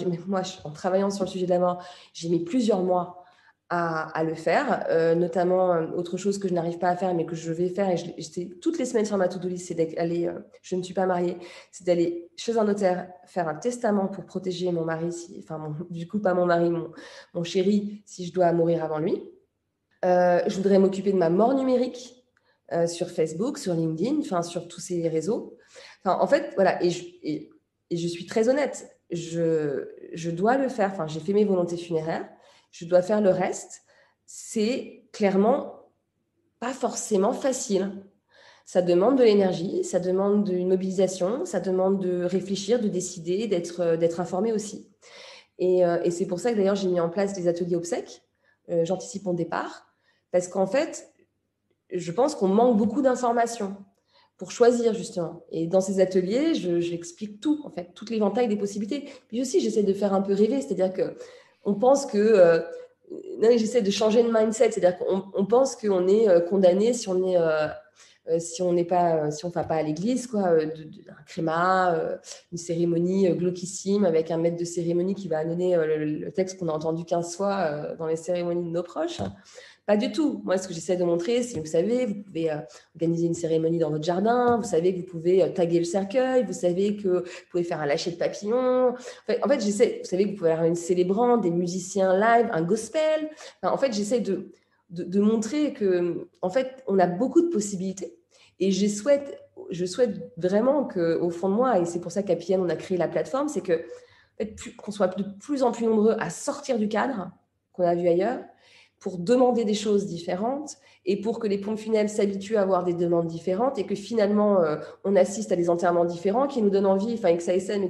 B: en travaillant sur le sujet de la mort, j'ai mis plusieurs mois à le faire, notamment autre chose que je n'arrive pas à faire mais que je vais faire et j'étais toutes les semaines sur ma to-do list, c'est d'aller, je ne suis pas mariée, c'est d'aller chez un notaire faire un testament pour protéger mon mari, du coup pas mon mari, mon chéri, si je dois mourir avant lui. Je voudrais m'occuper de ma mort numérique sur Facebook, sur LinkedIn, enfin sur tous ces réseaux. Enfin, en fait, voilà, et je suis très honnête, je dois le faire. Enfin, j'ai fait mes volontés funéraires, je dois faire le reste. C'est clairement pas forcément facile. Ça demande de l'énergie, ça demande une mobilisation, ça demande de réfléchir, de décider, d'être informé aussi. Et c'est pour ça que d'ailleurs j'ai mis en place des ateliers obsèques. J'anticipe mon départ parce qu'en fait, je pense qu'on manque beaucoup d'informations pour choisir justement. Et dans ces ateliers, j'explique tout, en fait, toute l'éventail des possibilités. Puis aussi, j'essaie de faire un peu rêver, c'est-à-dire qu'on pense que... j'essaie de changer de mindset, c'est-à-dire qu'on pense qu'on est condamné si on est... si on ne va pas à l'église, quoi, un créma, une cérémonie glauquissime avec un maître de cérémonie qui va annoncer le texte qu'on a entendu 15 fois dans les cérémonies de nos proches. Pas du tout. Moi, ce que j'essaie de montrer, c'est, vous savez, vous pouvez organiser une cérémonie dans votre jardin, vous savez que vous pouvez taguer le cercueil, vous savez que vous pouvez faire un lâcher de papillon. En fait, j'essaie, vous savez que vous pouvez avoir une célébrante, des musiciens live, un gospel. Enfin, en fait, j'essaie de montrer que, en fait, on a beaucoup de possibilités. Et je souhaite vraiment qu'au fond de moi, et c'est pour ça qu'à PN, on a créé la plateforme, c'est que, en fait, qu'on soit de plus en plus nombreux à sortir du cadre qu'on a vu ailleurs, pour demander des choses différentes et pour que les pompes funèbres s'habituent à avoir des demandes différentes et que finalement, on assiste à des enterrements différents qui nous donnent envie, enfin, que ça essaime,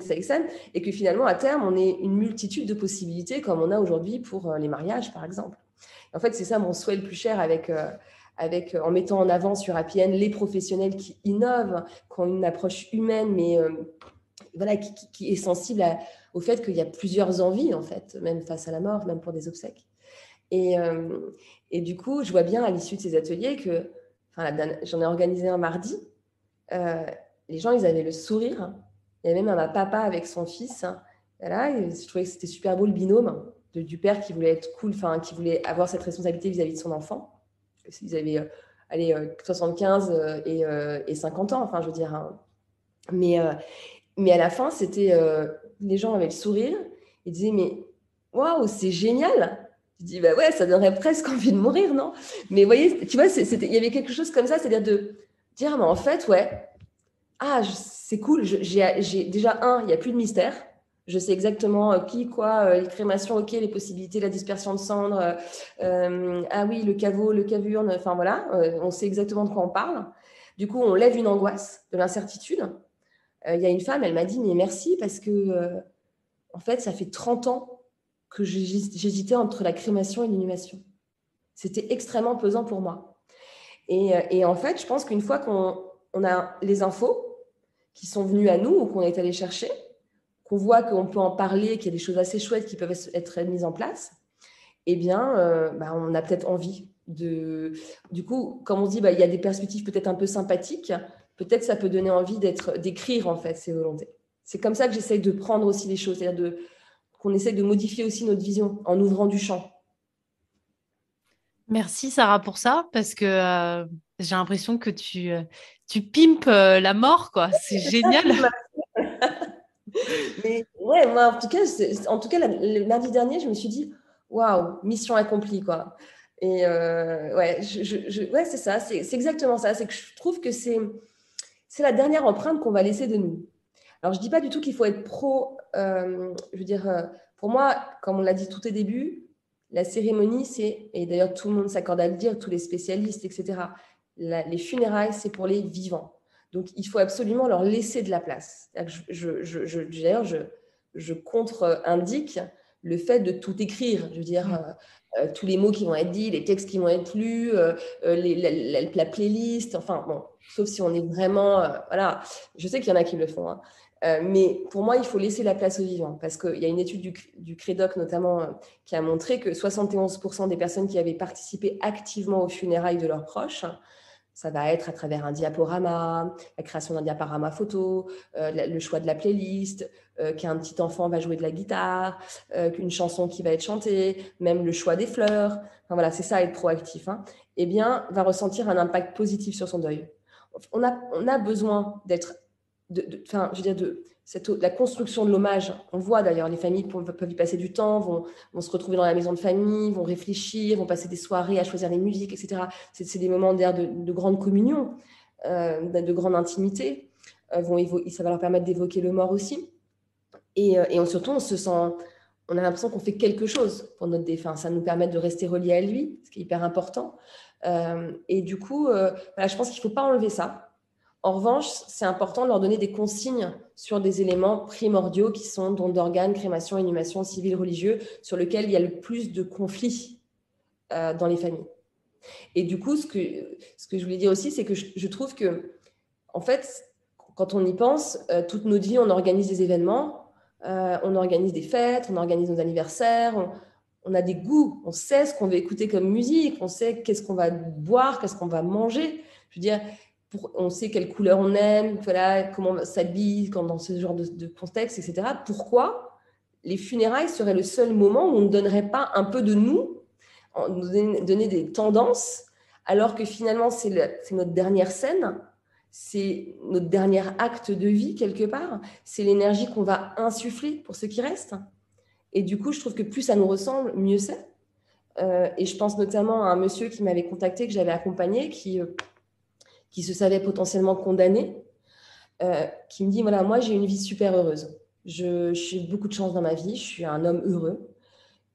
B: et que finalement, à terme, on ait une multitude de possibilités comme on a aujourd'hui pour les mariages, par exemple. En fait, c'est ça mon souhait le plus cher en mettant en avant sur APN les professionnels qui innovent, qui ont une approche humaine, mais voilà, qui est sensible au fait qu'il y a plusieurs envies, en fait, même face à la mort, même pour des obsèques. Et du coup, je vois bien à l'issue de ces ateliers que, j'en ai organisé un mardi, les gens, ils avaient le sourire. Il y avait même un papa avec son fils. Et là, je trouvais que c'était super beau le binôme du père qui voulait être cool, qui voulait avoir cette responsabilité vis-à-vis de son enfant. Ils avaient 75 et 50 ans, enfin, je veux dire. Hein. Mais à la fin, les gens avaient le sourire. Ils disaient, mais waouh, c'est génial! Je dis, bah ouais, ça donnerait presque envie de mourir, non? Mais vous voyez, tu vois, il y avait quelque chose comme ça, c'est-à-dire de dire, mais en fait, ouais, c'est cool, j'ai déjà, il n'y a plus de mystère. Je sais exactement qui, quoi, les crémations, ok, les possibilités, la dispersion de cendres, ah oui, le caveau, le cavurne, enfin voilà, on sait exactement de quoi on parle. Du coup, on lève une angoisse, de l'incertitude. Il y a une femme, elle m'a dit, mais merci parce que, en fait, ça fait 30 ans que j'hésitais entre la crémation et l'inhumation. C'était extrêmement pesant pour moi. Et en fait, je pense qu'une fois qu'on a les infos qui sont venues à nous ou qu'on est allé chercher, qu'on voit qu'on peut en parler, qu'il y a des choses assez chouettes qui peuvent être mises en place, eh bien, on a peut-être envie de... Du coup, comme on dit, il y a des perspectives peut-être un peu sympathiques, peut-être ça peut donner envie d'écrire, en fait, ces volontés. C'est comme ça que j'essaye de prendre aussi les choses, c'est-à-dire qu'on essaye de modifier aussi notre vision en ouvrant du champ.
A: Merci Sarah pour ça, parce que j'ai l'impression que tu pimpes la mort, quoi. C'est
B: C'est ça
A: génial.
B: qui m'a... Mais ouais, moi, en tout cas le lundi dernier, je me suis dit, waouh, mission accomplie, quoi. Et ouais, ouais, c'est ça, c'est exactement ça. C'est que je trouve que c'est la dernière empreinte qu'on va laisser de nous. Alors, je ne dis pas du tout qu'il faut être pro. Je veux dire, pour moi, comme on l'a dit tout au début, la cérémonie, et d'ailleurs tout le monde s'accorde à le dire, tous les spécialistes, etc., les funérailles, c'est pour les vivants. Donc, il faut absolument leur laisser de la place. D'ailleurs, je contre-indique le fait de tout écrire. Je veux dire, tous les mots qui vont être dits, les textes qui vont être lus, la playlist, enfin, bon, sauf si on est vraiment... voilà, je sais qu'il y en a qui le font, hein. Mais pour moi, il faut laisser la place aux vivants parce qu'il y a une étude du CREDOC notamment qui a montré que 71% des personnes qui avaient participé activement aux funérailles de leurs proches, ça va être à travers un diaporama, la création d'un diaporama photo, le choix de la playlist, qu'un petit enfant va jouer de la guitare, qu'une chanson qui va être chantée, même le choix des fleurs, enfin, voilà, c'est ça être proactif, hein, eh bien, va ressentir un impact positif sur son deuil. On a besoin d'être je veux dire, la construction de l'hommage. On le voit d'ailleurs, les familles peuvent y passer du temps, vont se retrouver dans la maison de famille, vont réfléchir, vont passer des soirées à choisir les musiques, etc. C'est des moments de grande communion, de grande intimité. Ça va leur permettre d'évoquer le mort aussi. Et surtout, on a l'impression qu'on fait quelque chose pour notre défunt. Ça nous permet de rester reliés à lui, ce qui est hyper important. Et du coup, voilà, je pense qu'il ne faut pas enlever ça. En revanche, c'est important de leur donner des consignes sur des éléments primordiaux qui sont don d'organes, crémation, inhumation, civil, religieux, sur lesquels il y a le plus de conflits dans les familles. Et du coup, ce que je voulais dire aussi, c'est que je trouve que, en fait, quand on y pense, toute notre vie, on organise des événements, on organise des fêtes, on organise nos anniversaires, on a des goûts, on sait ce qu'on veut écouter comme musique, on sait qu'est-ce qu'on va boire, qu'est-ce qu'on va manger. Je veux dire, on sait quelle couleur on aime, voilà, comment on s'habille dans ce genre de contexte, etc. Pourquoi les funérailles seraient le seul moment où on ne donnerait pas un peu de nous, nous donner des tendances, alors que finalement, c'est notre dernière scène, c'est notre dernier acte de vie, quelque part, c'est l'énergie qu'on va insuffler pour ce qui reste. Et du coup, je trouve que plus ça nous ressemble, mieux c'est. Et je pense notamment à un monsieur qui m'avait contacté, que j'avais accompagné, qui se savait potentiellement condamné, qui me dit, voilà, moi, j'ai une vie super heureuse. J'ai beaucoup de chance dans ma vie, je suis un homme heureux.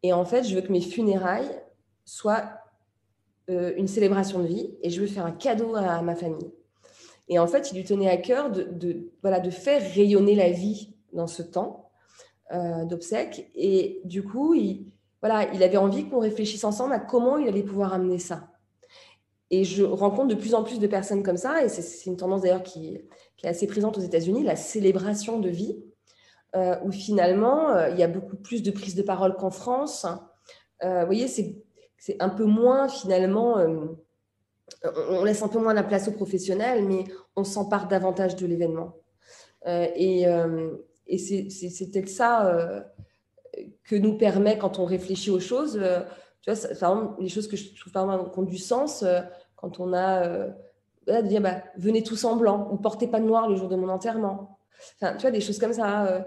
B: Et en fait, je veux que mes funérailles soient une célébration de vie et je veux faire un cadeau à ma famille. Et en fait, il lui tenait à cœur de faire rayonner la vie dans ce temps d'obsèques. Et du coup, il avait envie qu'on réfléchisse ensemble à comment il allait pouvoir amener ça. Et je rencontre de plus en plus de personnes comme ça, et c'est une tendance d'ailleurs qui est assez présente aux États-Unis, la célébration de vie, où finalement, il y a beaucoup plus de prise de parole qu'en France. Vous voyez, c'est un peu moins finalement, on laisse un peu moins la place aux professionnels, mais on s'empare davantage de l'événement. Et c'est peut-être ça que nous permet, quand on réfléchit aux choses, tu vois, par exemple, les choses que je trouve qui ont du sens, quand on a de dire venez tous en blanc ou portez pas de noir le jour de mon enterrement. Enfin, tu vois, des choses comme ça.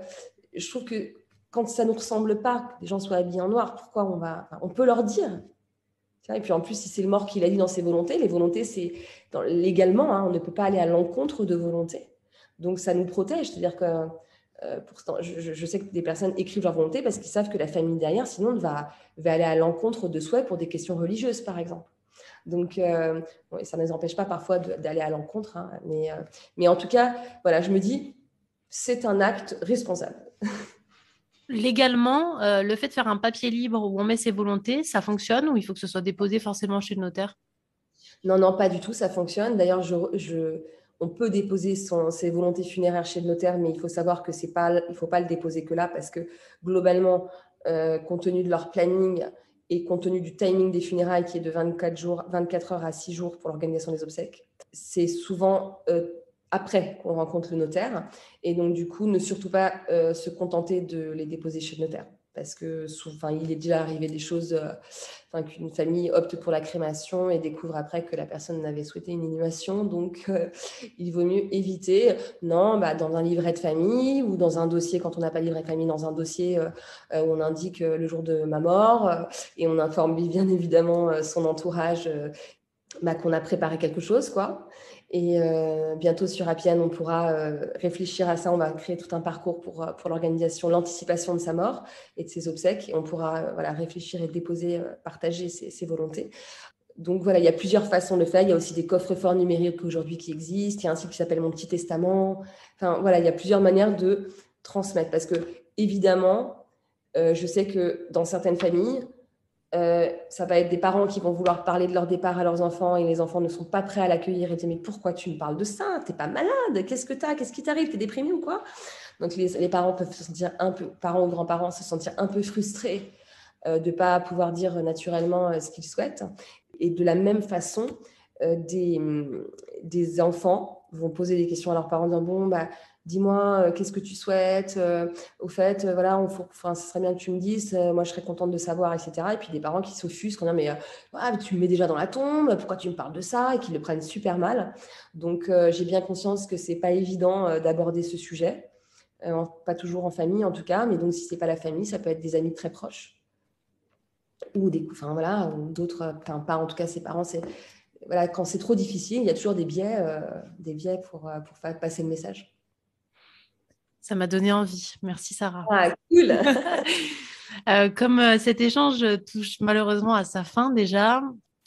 B: Je trouve que quand ça ne nous ressemble pas, que les gens soient habillés en noir, pourquoi on peut leur dire. Et puis en plus, si c'est le mort qui l'a dit dans ses volontés, les volontés, c'est légalement, hein, on ne peut pas aller à l'encontre de volonté. Donc ça nous protège, c'est-à-dire que pourtant, je sais que des personnes écrivent leur volonté parce qu'ils savent que la famille derrière, sinon, va aller à l'encontre de souhaits pour des questions religieuses, par exemple. Donc, ça ne les empêche pas parfois d'aller à l'encontre. Hein, mais en tout cas, voilà, je me dis, c'est un acte responsable.
A: Légalement, le fait de faire un papier libre où on met ses volontés, ça fonctionne ou il faut que ce soit déposé forcément chez le notaire?
B: Non, non, pas du tout, ça fonctionne. D'ailleurs, on peut déposer ses volontés funéraires chez le notaire, mais il faut savoir que il ne faut pas le déposer que là, parce que globalement, compte tenu de leur planning et compte tenu du timing des funérailles qui est de 24 heures à 6 jours pour l'organisation des obsèques, c'est souvent après qu'on rencontre le notaire. Et donc, du coup, ne surtout pas se contenter de les déposer chez le notaire. Parce que il est déjà arrivé des choses, qu'une famille opte pour la crémation et découvre après que la personne avait souhaité une inhumation. Donc, il vaut mieux éviter. Non, dans un livret de famille ou dans un dossier, quand on n'a pas de livret de famille, dans un dossier où on indique le jour de ma mort et on informe bien évidemment son entourage qu'on a préparé quelque chose, quoi. Et bientôt sur Appian, on pourra réfléchir à ça. On va créer tout un parcours pour l'organisation, l'anticipation de sa mort et de ses obsèques. Et on pourra réfléchir et déposer, partager ses volontés. Donc voilà, il y a plusieurs façons de le faire. Il y a aussi des coffres-forts numériques aujourd'hui qui existent. Il y a un site qui s'appelle Mon Petit Testament. Enfin voilà, il y a plusieurs manières de transmettre. Parce que évidemment, je sais que dans certaines familles, ça va être des parents qui vont vouloir parler de leur départ à leurs enfants et les enfants ne sont pas prêts à l'accueillir et dire mais pourquoi tu me parles de ça? T'es pas malade? Qu'est-ce que t'as? Qu'est-ce qui t'arrive? T'es déprimé ou quoi? Donc les parents peuvent se sentir parents ou grands-parents se sentir un peu frustrés de ne pas pouvoir dire naturellement ce qu'ils souhaitent. Et de la même façon, des enfants vont poser des questions à leurs parents en disant bon, dis-moi, qu'est-ce que tu souhaites au fait, voilà, ce serait bien que tu me dises, moi je serais contente de savoir, etc. Et puis des parents qui s'offusquent, en disant mais tu me mets déjà dans la tombe, pourquoi tu me parles de ça? Et qui le prennent super mal. Donc j'ai bien conscience que c'est pas évident d'aborder ce sujet, pas toujours en famille en tout cas, mais donc si c'est pas la famille, ça peut être des amis très proches ou ou d'autres, pas en tout cas ses parents. Voilà, quand c'est trop difficile, il y a toujours des biais pour faire passer le message.
A: Ça m'a donné envie. Merci Sarah.
B: Ah, cool.
A: Comme cet échange touche malheureusement à sa fin déjà,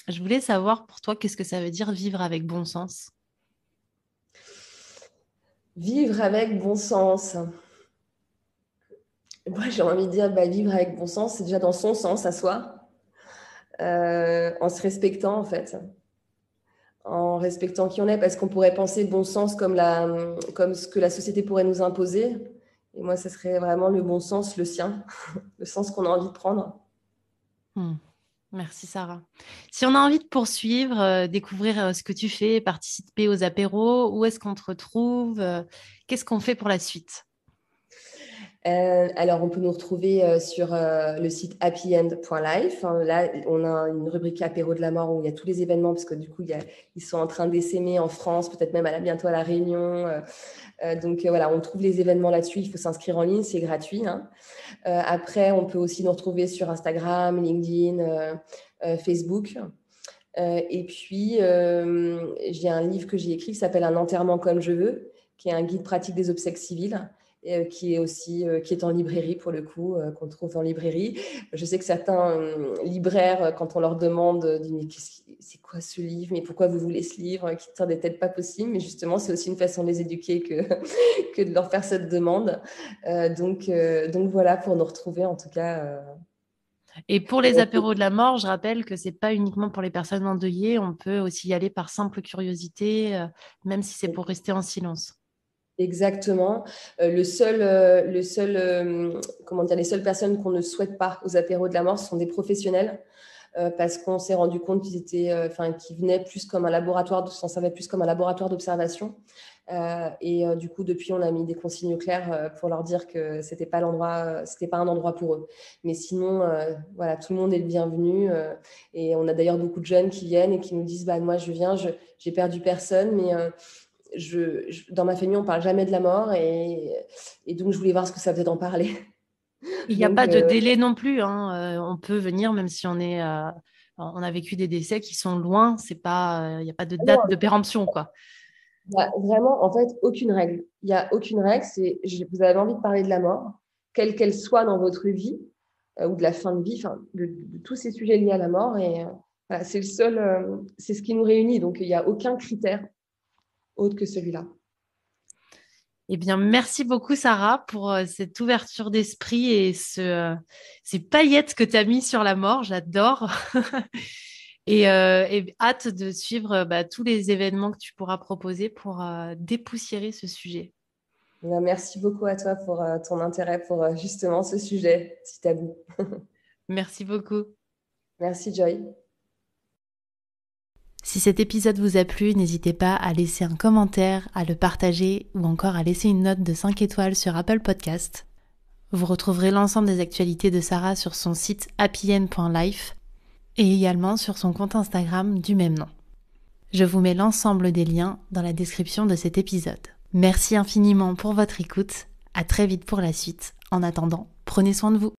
A: je voulais savoir pour toi qu'est-ce que ça veut dire vivre avec bon sens?
B: Vivre avec bon sens. Moi, j'ai envie de dire, vivre avec bon sens, c'est déjà dans son sens à soi, en se respectant en fait, en respectant qui on est, parce qu'on pourrait penser bon sens comme ce que la société pourrait nous imposer. Et moi, ce serait vraiment le bon sens, le sien, le sens qu'on a envie de prendre.
A: Merci Sarah. Si on a envie de poursuivre, découvrir ce que tu fais, participer aux apéros, où est-ce qu'on te retrouve? Qu'est-ce qu'on fait pour la suite?
B: Alors, on peut nous retrouver sur le site happyend.life. Là, on a une rubrique apéro de la mort où il y a tous les événements, parce que du coup, ils sont en train d'essaimer en France, peut-être même bientôt à La Réunion. Donc, voilà, on trouve les événements là-dessus. Il faut s'inscrire en ligne, c'est gratuit, hein. Après, on peut aussi nous retrouver sur Instagram, LinkedIn, Facebook. Et puis, j'ai un livre que j'ai écrit qui s'appelle Un enterrement comme je veux, qui est un guide pratique des obsèques civiles, qui est en librairie pour le coup, qu'on trouve en librairie. Je sais que certains libraires, quand on leur demande, disent mais c'est quoi ce livre? Mais pourquoi vous voulez ce livre? Qui ne sont des têtes pas possibles. Mais justement, c'est aussi une façon de les éduquer que de leur faire cette demande. Donc voilà, pour nous retrouver en tout cas.
A: Et pour les apéros de la mort, je rappelle que c'est pas uniquement pour les personnes endeuillées, on peut aussi y aller par simple curiosité, même si c'est pour rester en silence.
B: Exactement. Comment dire, les seules personnes qu'on ne souhaite pas aux apéros de la mort, ce sont des professionnels, parce qu'on s'est rendu compte qu'ils venaient plus comme un laboratoire, s'en servaient plus comme un laboratoire d'observation. Du coup, depuis, on a mis des consignes claires pour leur dire que c'était pas un endroit pour eux. Mais sinon, voilà, tout le monde est le bienvenu. Et on a d'ailleurs beaucoup de jeunes qui viennent et qui nous disent, moi, je viens, j'ai perdu personne, mais dans ma famille, on parle jamais de la mort et donc je voulais voir ce que ça faisait d'en parler.
A: Il n'y a
B: Donc,
A: pas de délai non plus, hein. On peut venir même si on a vécu des décès qui sont loin. C'est pas, il n'y a pas de date de péremption, quoi.
B: vraiment, en fait, aucune règle. Il n'y a aucune règle. Vous avez envie de parler de la mort, quelle qu'elle soit dans votre vie, ou de la fin de vie, de tous ces sujets liés à la mort. Et voilà, c'est c'est ce qui nous réunit. Donc, il n'y a aucun critère autre que celui-là.
A: Eh bien, merci beaucoup, Sarah, pour cette ouverture d'esprit et ces paillettes que tu as mis sur la mort. J'adore. Et hâte de suivre tous les événements que tu pourras proposer pour dépoussiérer ce sujet.
B: Merci beaucoup à toi pour ton intérêt pour justement ce sujet si tabou.
A: Merci beaucoup.
B: Merci, Joy.
A: Si cet épisode vous a plu, n'hésitez pas à laisser un commentaire, à le partager ou encore à laisser une note de 5 étoiles sur Apple Podcast. Vous retrouverez l'ensemble des actualités de Sarah sur son site happyen.life et également sur son compte Instagram du même nom. Je vous mets l'ensemble des liens dans la description de cet épisode. Merci infiniment pour votre écoute. À très vite pour la suite. En attendant, prenez soin de vous.